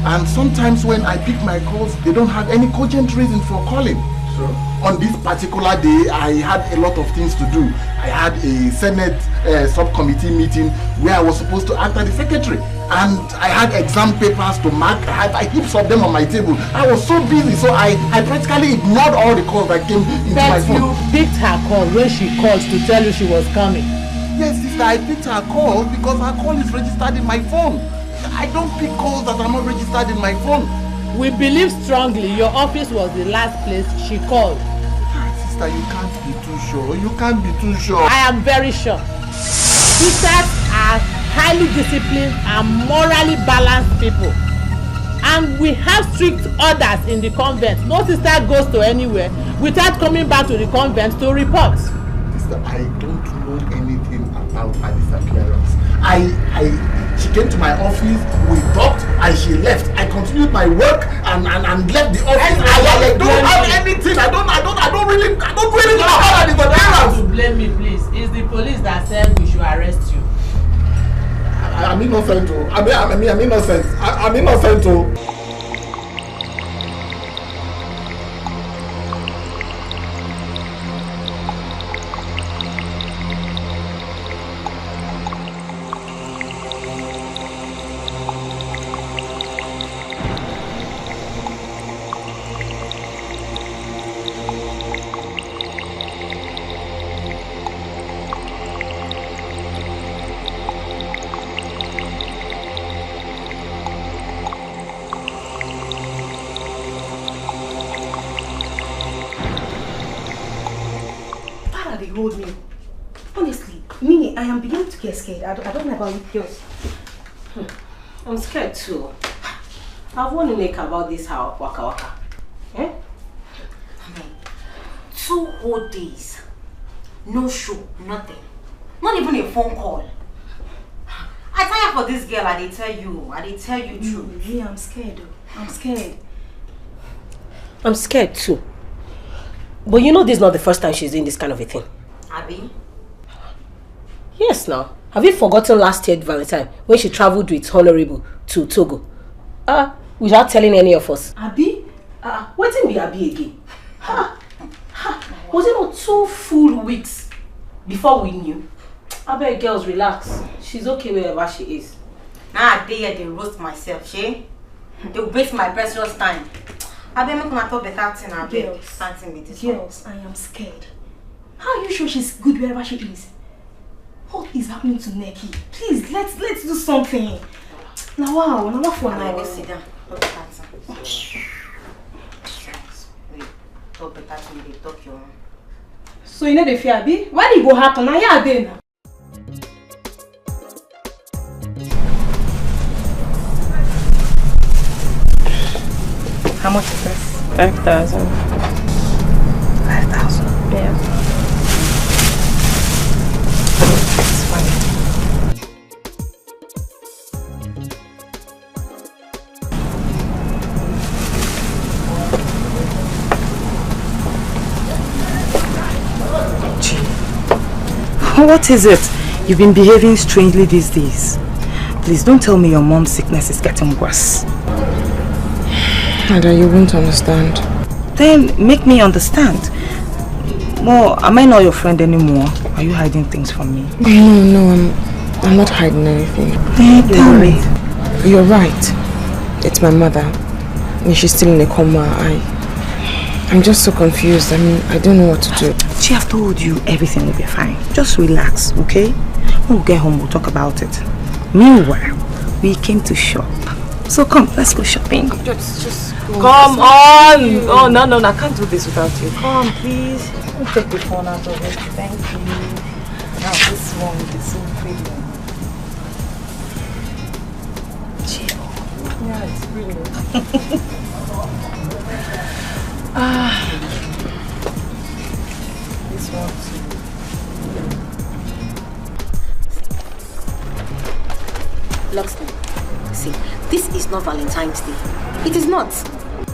And sometimes when I pick my calls, they don't have any cogent reason for calling. So? On this particular day, I had a lot of things to do. I had a Senate subcommittee meeting where I was supposed to act as the secretary. And I had exam papers to mark. I had heaps of them on my table. I was so busy, so I practically ignored all the calls that came into my phone. But you picked her call when she called to tell you she was coming. Yes, sister, I picked her call because her call is registered in my phone. I don't pick calls that are not registered in my phone. We believe strongly your office was the last place she called. Sister, you can't be too sure. You can't be too sure. I am very sure. Sisters are highly disciplined and morally balanced people. And we have strict orders in the convent. No sister goes to anywhere without coming back to the convent to report. Sister, I don't know anything about her disappearance. She came to my office, we talked, and she left. I continued my work and left the office. I don't have anything. I don't really know how that is disappearance. To blame me, please. It's the police that said we should arrest you. I'm innocent. I'm innocent. I'm innocent. behold me. Honestly, me, I am beginning to get scared. I don't know about you girls. I'm scared too. I've won a neck about this how waka waka. Eh? 2 whole days. No show, nothing. Not even a phone call. I tire for this girl, I tell you true. Me, I'm scared though. I'm scared. I'm scared too. But you know this is not the first time she's doing this kind of a thing. Abi? Yes now. Have you forgotten last year Valentine when she traveled with Honorable to Togo? Without telling any of us. Abi? What did be Abi again? Was it not 2 full weeks before we knew? I beg girls, relax. She's okay wherever she is. Now I dare they roast myself, she? They waste my precious time. I beg make my talk better thing. I beg. Girls, I am scared. How are you sure she's good wherever she is? What is happening to Neki? Please, let's do something. Now wow, now for now. Let's sit down. Talk better thing, they talk your own. So you know the fear, Abi? Why did it go happen? Now you are there now. How much is this? 5,000. 5,000? Yeah. It's funny. What is it? You've been behaving strangely these days. Please don't tell me your mom's sickness is getting worse. Ada, you won't understand. Then make me understand. Well, am I not your friend anymore? Are you hiding things from me? No, I'm not hiding anything. Tell me. You're right. It's my mother. And she's still in a coma. I'm just so confused. I don't know what to do. She has told you everything will be fine. Just relax, okay? When we get home, we'll talk about it. Meanwhile, we came to shop. So come, let's go shopping. Just go. Come on! Oh, no, I can't do this without you. Come, please. Don't take the phone out of it. Thank you. Now, this one is so pretty. Chill. Yeah, it's pretty. This one too. Locksmith, see, this is not Valentine's Day. It is not.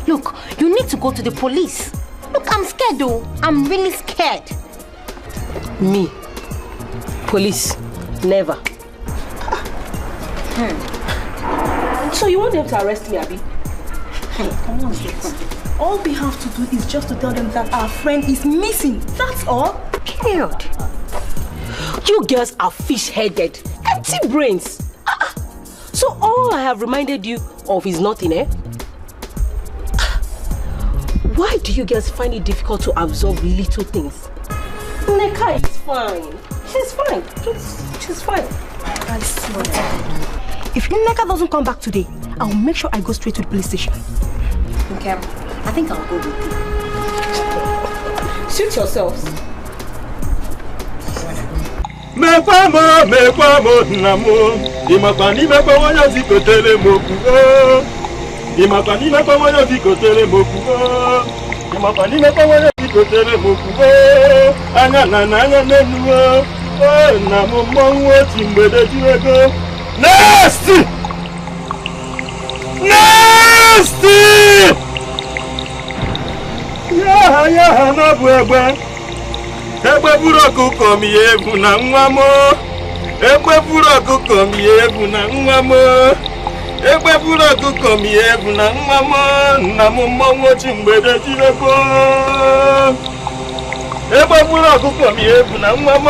Look, you need to go to the police. Look, I'm scared though. I'm really scared. Me? Police? Never. So you want them to arrest me, Abi? Come on, all we have to do is just to tell them that our friend is missing. That's all. Period. You girls are fish-headed, empty brains. So all I have reminded you of is nothing, eh? Why do you guys find it difficult to absorb little things? Neka is fine. She's fine. She's fine. I swear. If Neka doesn't come back today, I'll make sure I go straight to the police station. Okay, I think I'll go with you. Suit yourselves. Mekwamo namo imakwani mekwamonya zikotele mokugo imakwani mekwamonya zikotele mokugo imakwani mekwamonya zikotele mokugo anya menuo namo monwo timbede jiwego nasty ya no buegbe Ekwe buru ọkụkọ mi egwu na nwa m. Ekwe buru ọkụkọ mi egwu na nwa m. Ekwe buru ọkụkọ mi egwu na nwa m. Nna m mmọnwụ chi mgbede jireko. Ekwe buru ọkụkọ mi egwu na nwa m.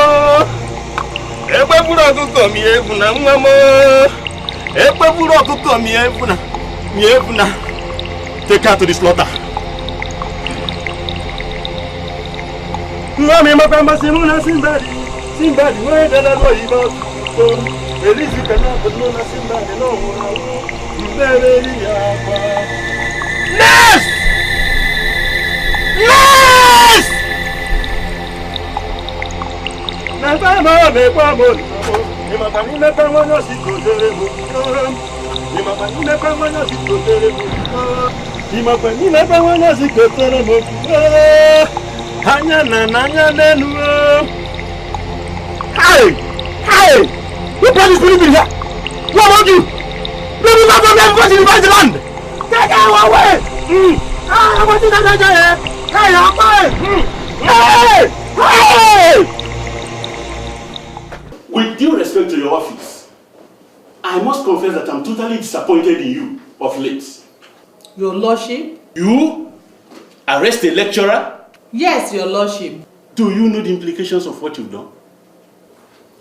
Ekwe buru ọkụkọ mi egwu na nwa m. Ekwe buru ọkụkọ mi egwu na. Take her to the slaughter. Mami mapamba simuna simbadi we dala lo ibo so elisi kana bodona simbadi no mona mbele ya kwa Nurse Hey! Hey! Who brought this people here? Who among you? Bring me back from everybody in the land! Take her away! I want to die here! Hey, hey! Hey! With due respect to your office, I must confess that I'm totally disappointed in you of late. Your Lordship? You arrest a lecturer? Yes, Your Lordship. Do you know the implications of what you've done?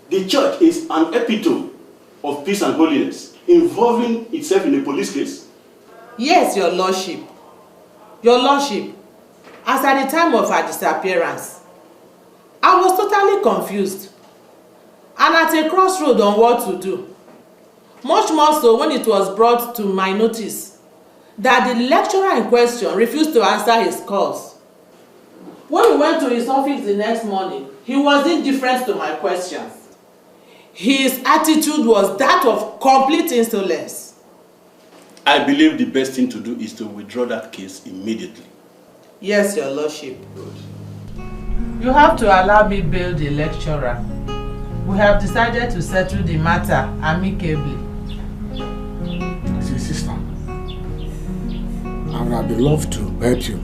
The church is an epitome of peace and holiness, involving itself in a police case? Yes, Your Lordship. Your Lordship, as at the time of her disappearance, I was totally confused and at a crossroad on what to do. Much more so when it was brought to my notice that the lecturer in question refused to answer his calls. When we went to his office the next morning, he was indifferent to my questions. His attitude was that of complete insolence. I believe the best thing to do is to withdraw that case immediately. Yes, Your Lordship. You have to allow me bail the lecturer. We have decided to settle the matter amicably. See, sister, I would have loved to help you,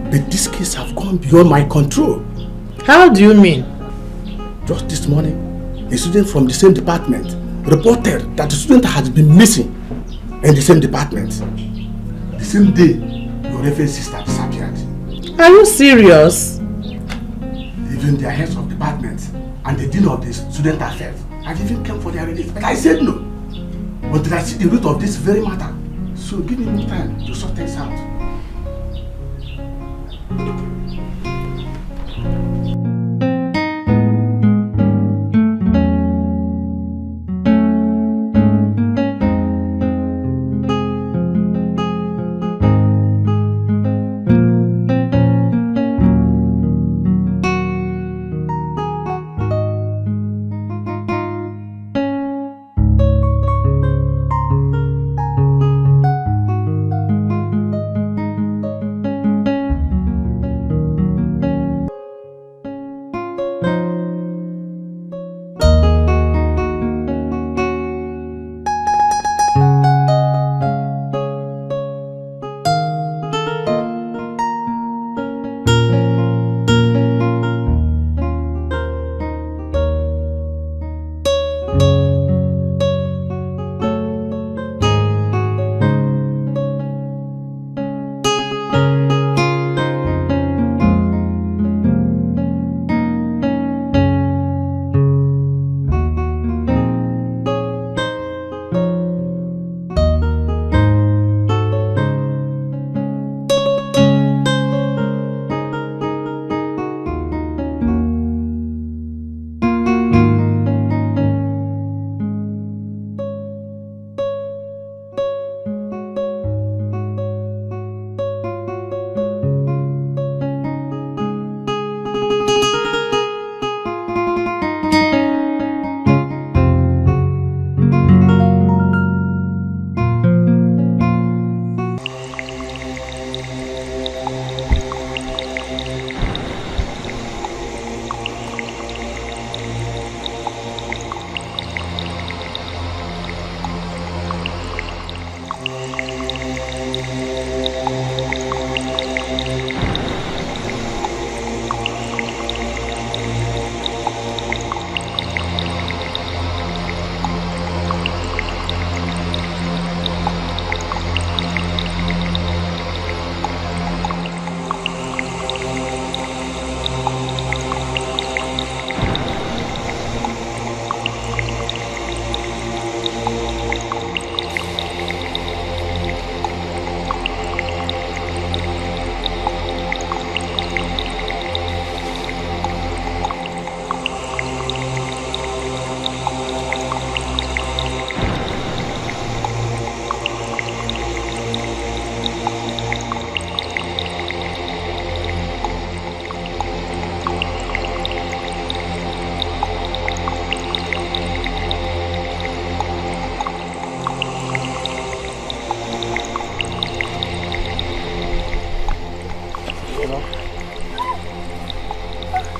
but this case has gone beyond my control. How do you mean? Just this morning, a student from the same department reported that the student has been missing in the same department. The same day, your reverend sister disappeared. Are you serious? Even the heads of departments and the dean of the student affairs had even come for their release, but I said no. Until I see the root of this very matter. So give me more time to sort things out.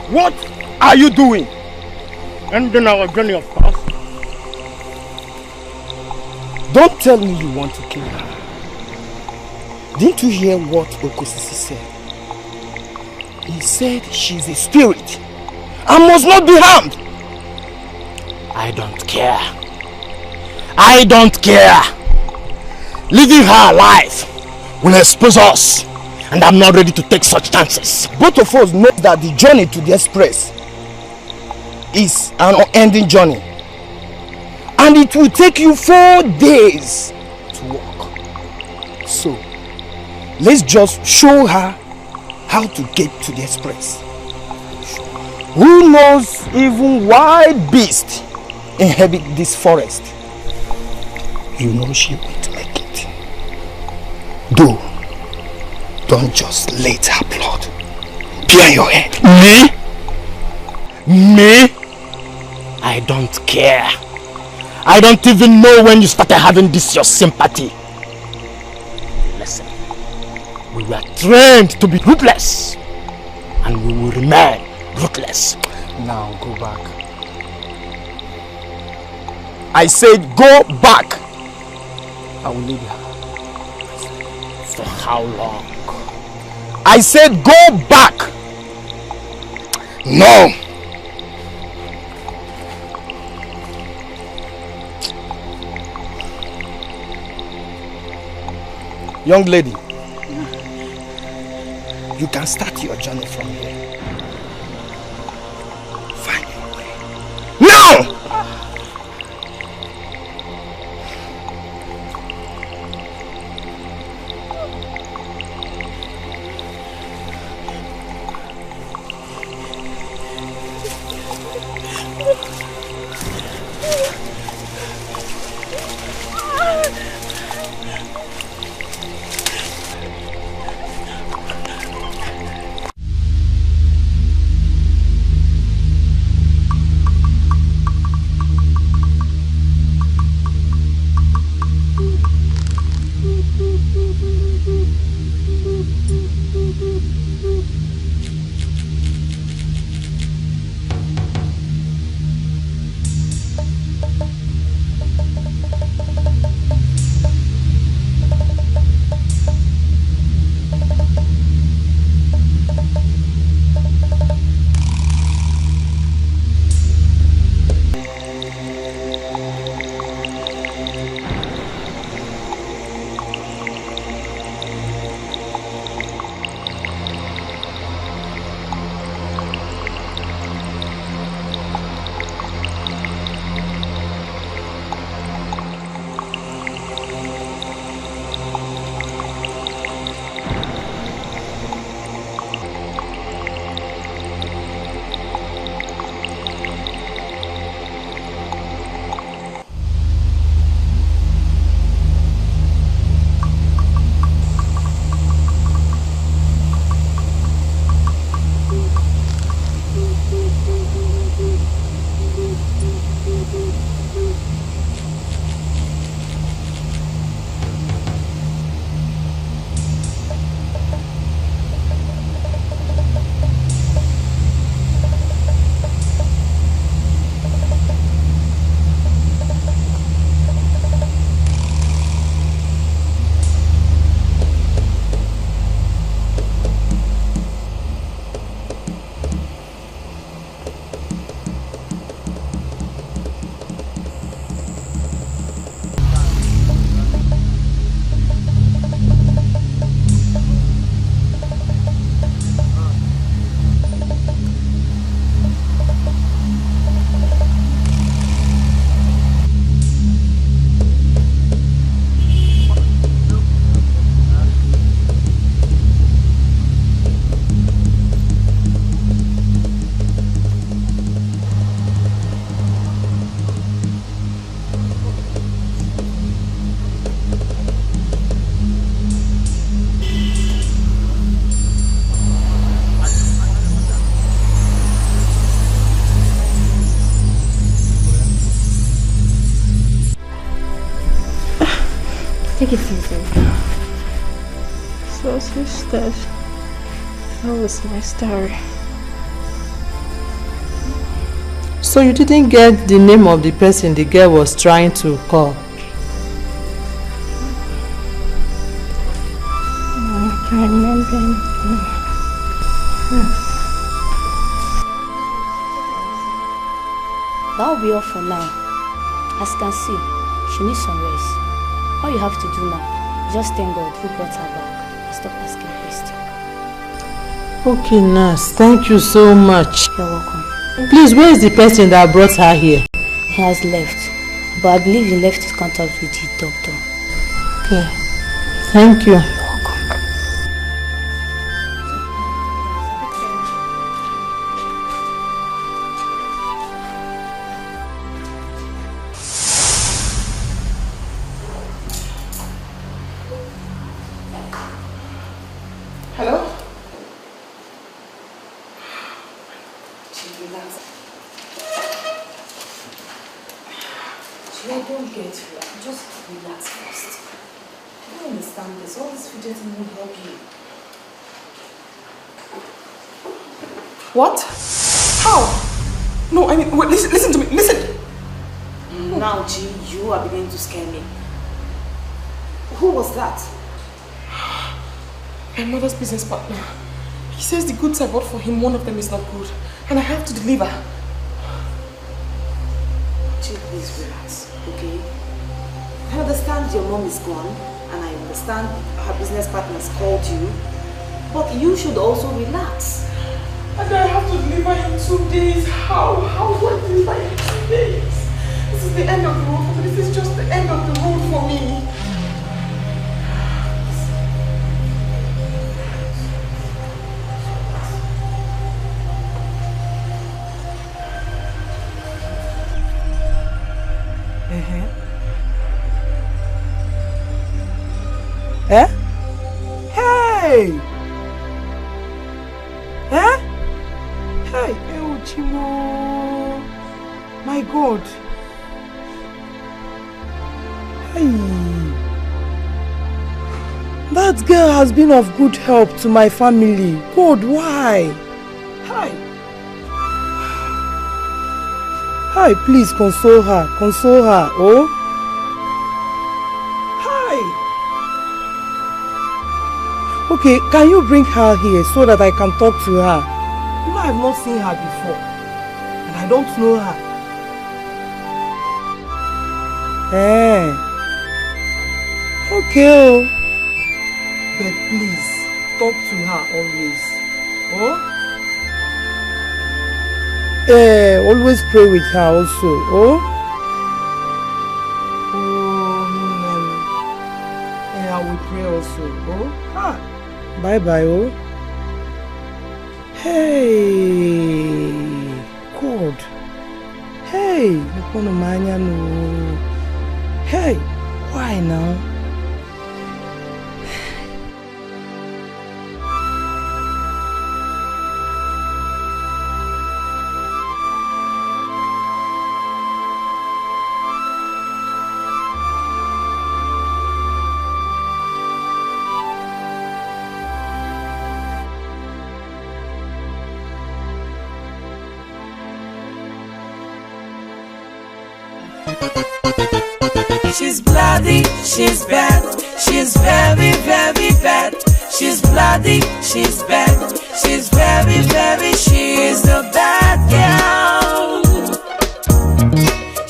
What are you doing? Ending our journey, of course. Don't tell me you want to kill her. Didn't you hear what Okosisi said? He said she's a spirit and must not be harmed. I don't care. I don't care. Leaving her alive will expose us, and I'm not ready to take such chances. Both of us know that the journey to the express is an unending journey, and it will take you 4 days to walk. So let's just show her how to get to the express. Who knows, even wild beasts inhabit this forest. You know she won't make it. Don't just let her blood be on your head. Me? I don't care. I don't even know when you started having this your sympathy. Listen, we were trained to be ruthless, and we will remain ruthless. Now go back. I said go back. I will leave her. For how long? I said go back. No. Young lady, you can start your journey from here. Find your way. Now! Take it easy. So sisters, That was my story. So you didn't get the name of the person the girl was trying to call? I can't remember anything. That'll be all for now. As you can see, she needs some rest. All you have to do now is just thank God who brought her back and stop asking questions. Okay, nurse. Thank you so much. You're welcome. Please, where is the person that brought her here? He has left, but I believe he left his contact with the doctor. Okay. Thank you. Hello? Don't get here. Just relax first. I don't understand this. All this fidgeting won't help you. What? How? No, I mean, wait, listen to me. Listen. Now, G, you are beginning to scare me. Who was that? My mother's business partner. He says the goods I bought for him, one of them is not good. And I have to deliver. G, please relax, okay? I understand your mom is gone, and I understand her business partners called you, but you should also relax. And I have to deliver in 2 days. How do I deliver in 2 days? This is the end of the road for me. This is just the end of the road for me. Eh? Hey! Eh? Hey, Chimo! My God! Hey! That girl has been of good help to my family. God, why? Hi! Hi, please console her. Console her, oh? Okay, can you bring her here so that I can talk to her? You know, I've not seen her before. And I don't know her. Eh. Okay. But please, talk to her always. Oh? Always pray with her also. Oh? I will pray also. Oh? Ah. Bye-bye, oh. Hey, God. Hey, hey, why now? She's bloody, she's bad, she's very, very bad. She's bloody, she's bad, she's very, very, she is a bad girl.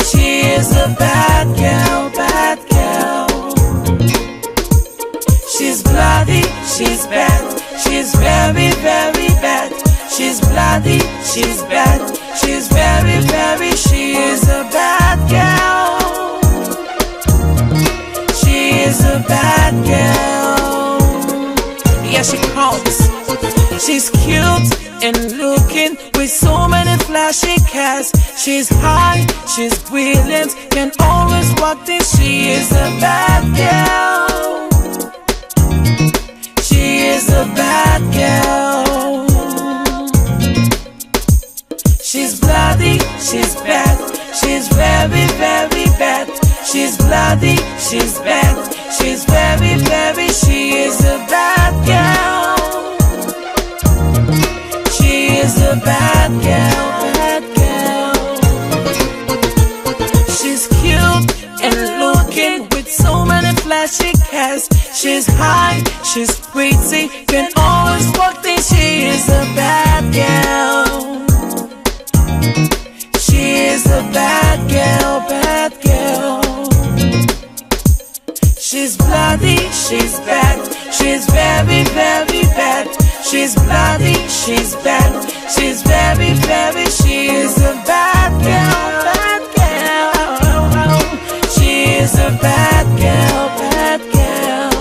She is a bad girl, bad girl. She's bloody, she's bad, she's very, very bad. She's bloody, she's bad, she's very, very, she is a bad girl. She's a bad girl. Yeah, she comes. She's cute and looking with so many flashy cars. She's high, she's brilliant, can always walk this. She is a bad girl. She is a bad girl. She's bloody, she's bad, she's very, very bad. She's bloody, she's bad, she's very, very, she is a bad girl. a bad girl, bad girl. She's cute and looking with so many flashy cars. She's high, she's pretty, can always walk things. She is a bad girl. She is a bad girl, bad girl. She's bloody, she's bad, she's very, very bad. She's bloody, she's bad, she's very, very. She is a bad girl, bad girl. She is a bad girl, bad girl.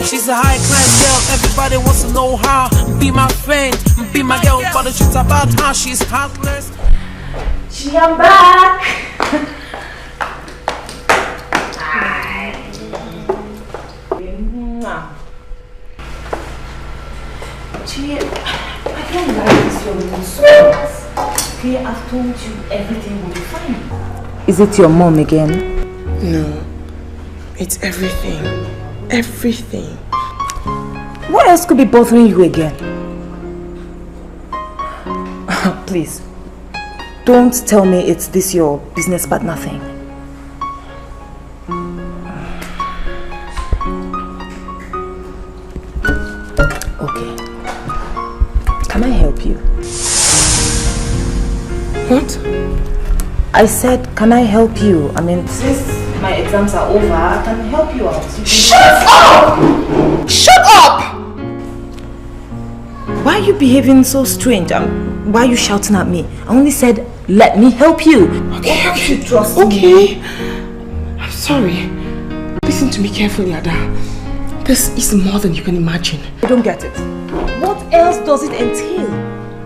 She's a high class girl, everybody wants to know her. Be my friend, be my girl, but the truth about her, she's heartless. I'm back. Gee, I don't like this your mood so much. Okay, I've told you everything will be fine. Is it your mom again? No, it's everything. Everything. What else could be bothering you again? Please, don't tell me it's this your business partner thing. Okay. Can I help you? What? I said, can I help you? I mean, since my exams are over, I can help you out. Shut up! Shut up! Why are you behaving so strange? Why are you shouting at me? I only said, let me help you. Okay, okay. You trust me? I'm sorry. Listen to me carefully, Ada. This is more than you can imagine. I don't get it. What else does it entail?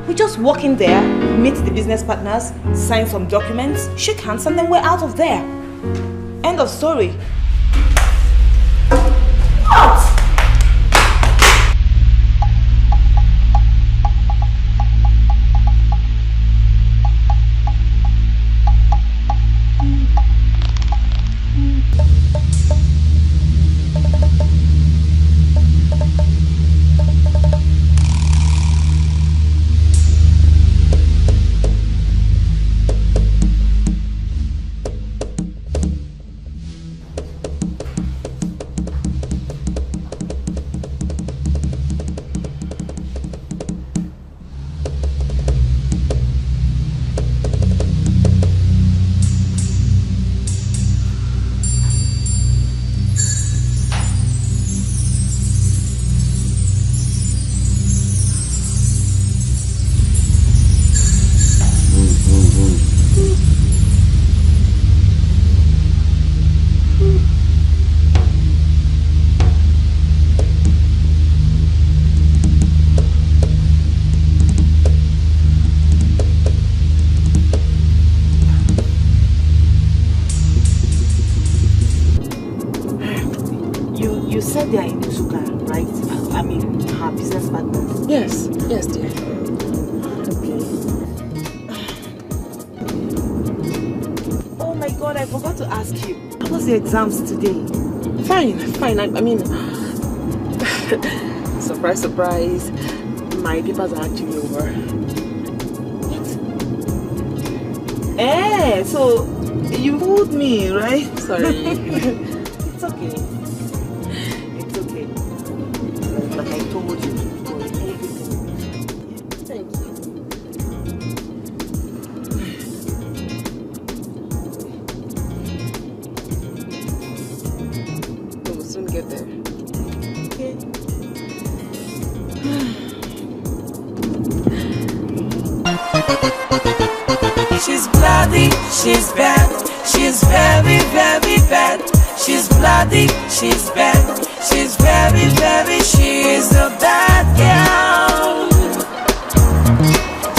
We just walk in there, meet the business partners, sign some documents, shake hands, and then we're out of there. End of story. What? Yes, yes, dear. Okay. Oh my God, I forgot to ask you. How was the exams today? Fine, fine. I mean, surprise, surprise. My papers are actually over. What? Eh, so you fooled me, right? Sorry. It's okay. It's okay. Like I told you. Get there. Okay. She's bloody, she's bad, she's very, very bad. She's bloody, she's bad, she's very, very. She is a bad girl.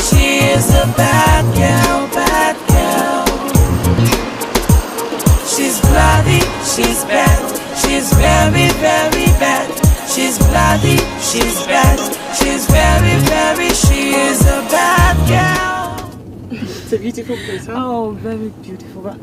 She is a bad girl, bad girl. She's bloody, she's bad. She's very, very bad. She's bloody, she's bad. She's very, very. She is a bad girl. It's a beautiful place, huh? Oh, very beautiful.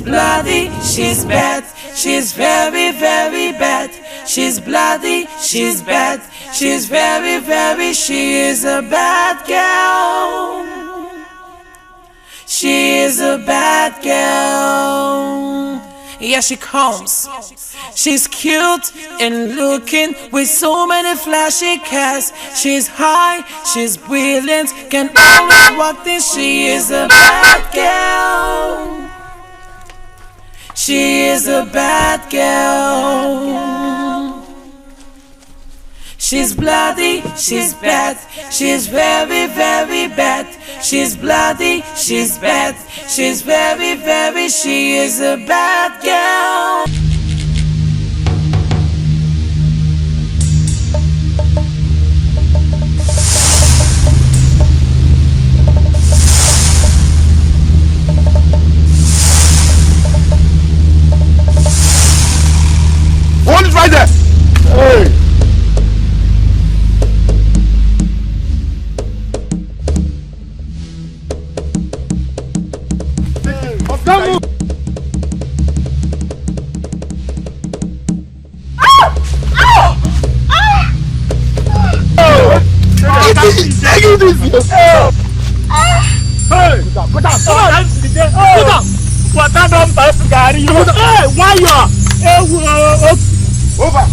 bloody, she's bad. She's very, very bad. She's bloody, she's bad. She's very, very, she is a bad girl. She is a bad girl. Yeah, she comes. She's cute and looking with so many flashy cars. She's high, she's brilliant, can always walk this. She is a bad girl. She is a bad girl. She's bloody, she's bad. She's very, very bad. She's bloody, she's bad. She's very, very, she is a bad girl. One is right there. Hey. Don't move. Over.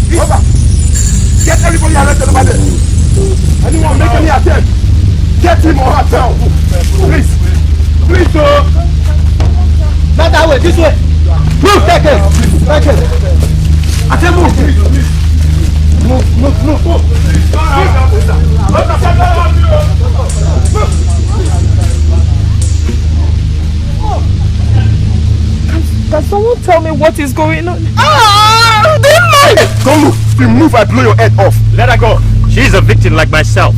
Get everybody arrested over there. Anyone make any attempt, get him or herself. Please, oh. Not that way, this way. Move, take it. I said move. Can someone tell me what is going on? Don't move. If you move, I blow your head off. Let her go. She's a victim like myself.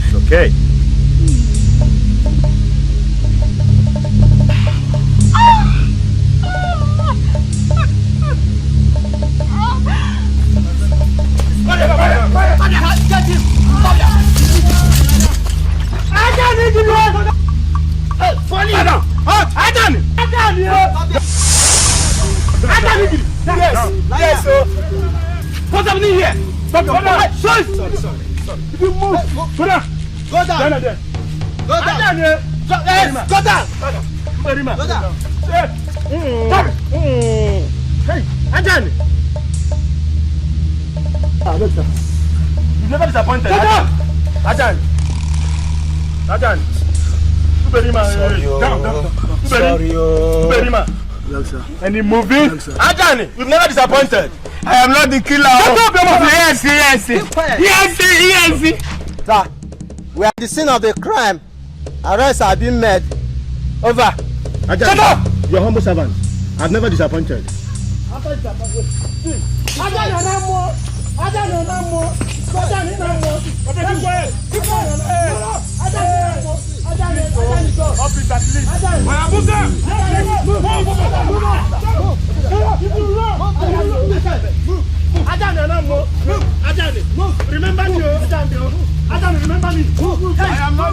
It's okay. Yes, sir. What's happening here? Sorry. If you move, go down. Go down. Hey, Ajani. You've never disappointed. Ajani. Down. Any movie? Ajani, you've never disappointed. I am not the killer. Yes. Sir, we are at the scene of the crime. Arrests have been made. Over. Ajani, shut up! Your humble servant. I've never disappointed. Remember me. I am not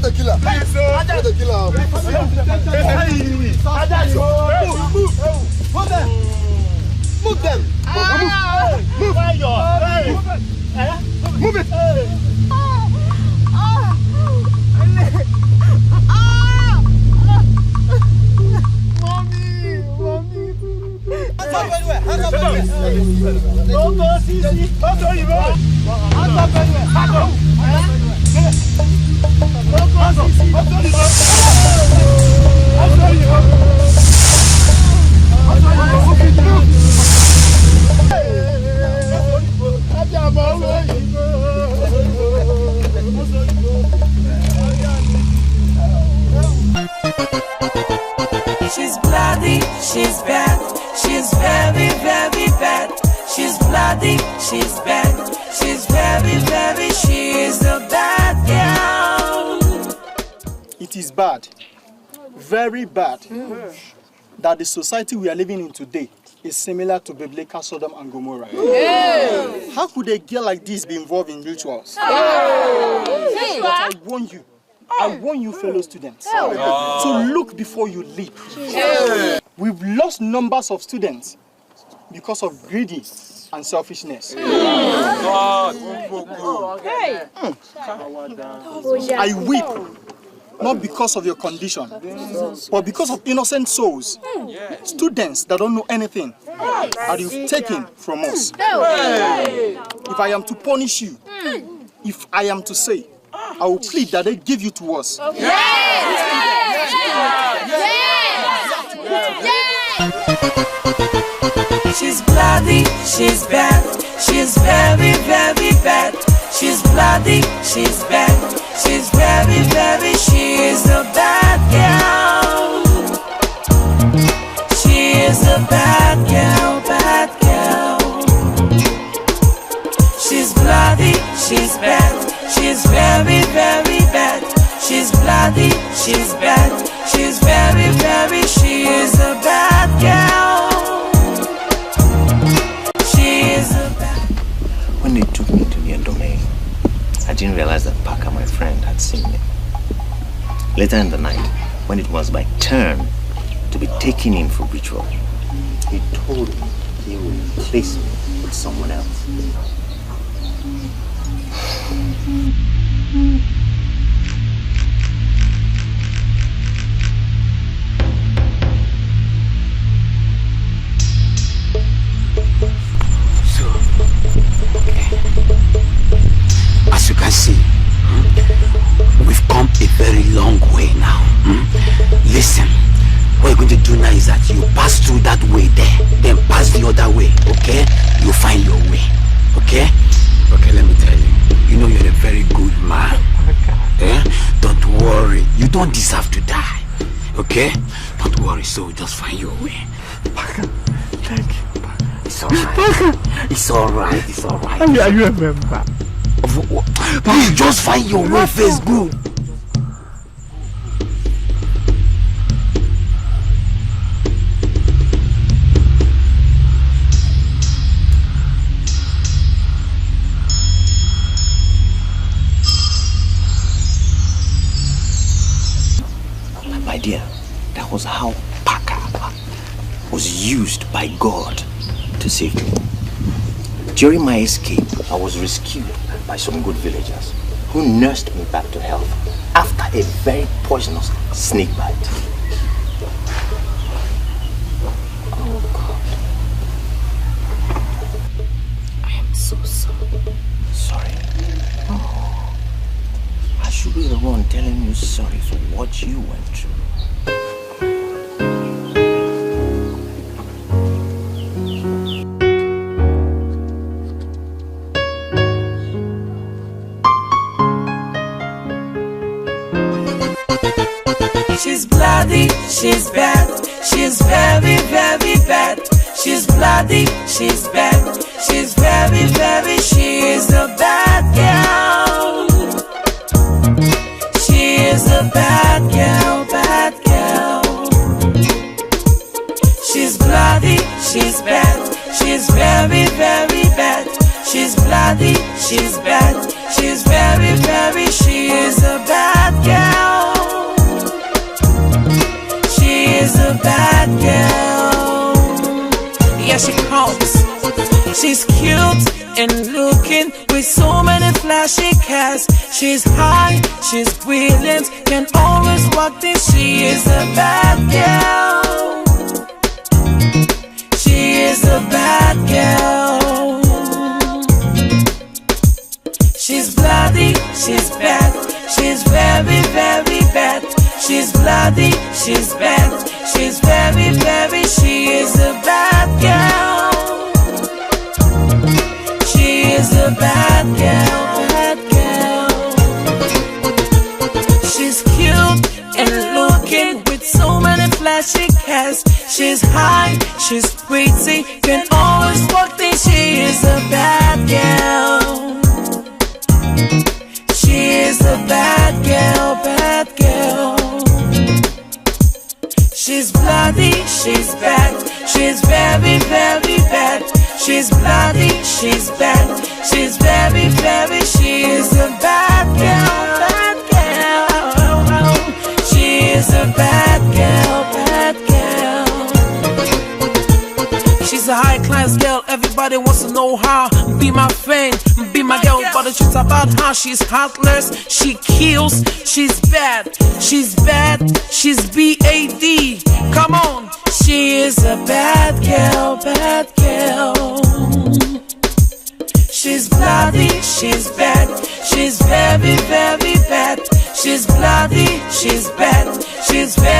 the killer. I'm not the killer. Move them. Move it. She's bloody, she's bad. She's very, very bad. She's bloody, she's bad. She's very, very, she is a bad girl. It is bad, very bad, that the society we are living in today is similar to biblical Sodom and Gomorrah. Hey. How could a girl like this be involved in rituals? Hey. But I warn you fellow students, to look before you leap. Hey. We've lost numbers of students because of greedy and selfishness. I weep, not because of your condition, but because of innocent souls, students that don't know anything that you've taken from us. If I am to punish you, if I am to say, I will plead that they give you to us. She's bloody, she's bad, she's very, very bad. She's bloody, she's bad, she's very, very, she's a bad girl. She is a bad girl, bad girl. She's bloody, she's bad, she's very, very bad. She's bloody, she's bad, she's very, very, she is a bad girl. When they took me to their domain, I didn't realize that Parker, my friend, had seen me. Later in the night, when it was my turn to be taken in for ritual, he told me he would replace me with someone else. As you can see, we've come a very long way now. Listen, what you're going to do now is that you pass through that way there, then pass the other way, okay? You'll find your way, okay? Okay, let me tell you, you know you're a very good man. Eh? Don't worry, you don't deserve to die, okay? Don't worry, so just find your way. Thank you. It's alright. It's alright, it's alright. Are you a member? Please just find your way first, go. My dear, that was how Parker was used by God to save me. During my escape, I was rescued by some good villagers who nursed me back to health after a very poisonous snake bite. Oh God. I am so sorry. Sorry? Oh. I should be the one telling you sorry for what you went through. She's bloody, she's bad, she's very, very bad. She's bloody, she's bad, she's very, very, she is a bad girl. She is a bad girl, bad girl. She's bloody, she's bad, she's very, very bad. She's bloody, she's bad, she's very, very, she is a bad girl. She's a bad girl. Yeah, she comes. She's cute and looking with so many flashy cars. She's high, she's brilliant, can always walk this. She is a bad girl. She is a bad girl. She's bloody, she's bad, she's very, very bad. She's bloody, she's bad, she's very, very, she is a bad girl. She is a bad girl, bad girl. She's cute and looking with so many flashy cars. She's high, she's pretty, can always walk things. She is a bad girl. She is a bad girl, bad girl. She's bloody, she's bad. She's very, very bad. She's bloody, she's bad. She's very, very, she's a bad girl, bad girl. She is a bad girl, bad girl. She's a high class girl, everybody wants to know how. Be my friend, be my girl, but the truth about her, she's heartless, she kills, she's bad, she's bad, she's B-A-D. Come on, she is a bad girl, bad girl. She's bloody, she's bad, she's very, very bad. She's bloody, she's bad, she's very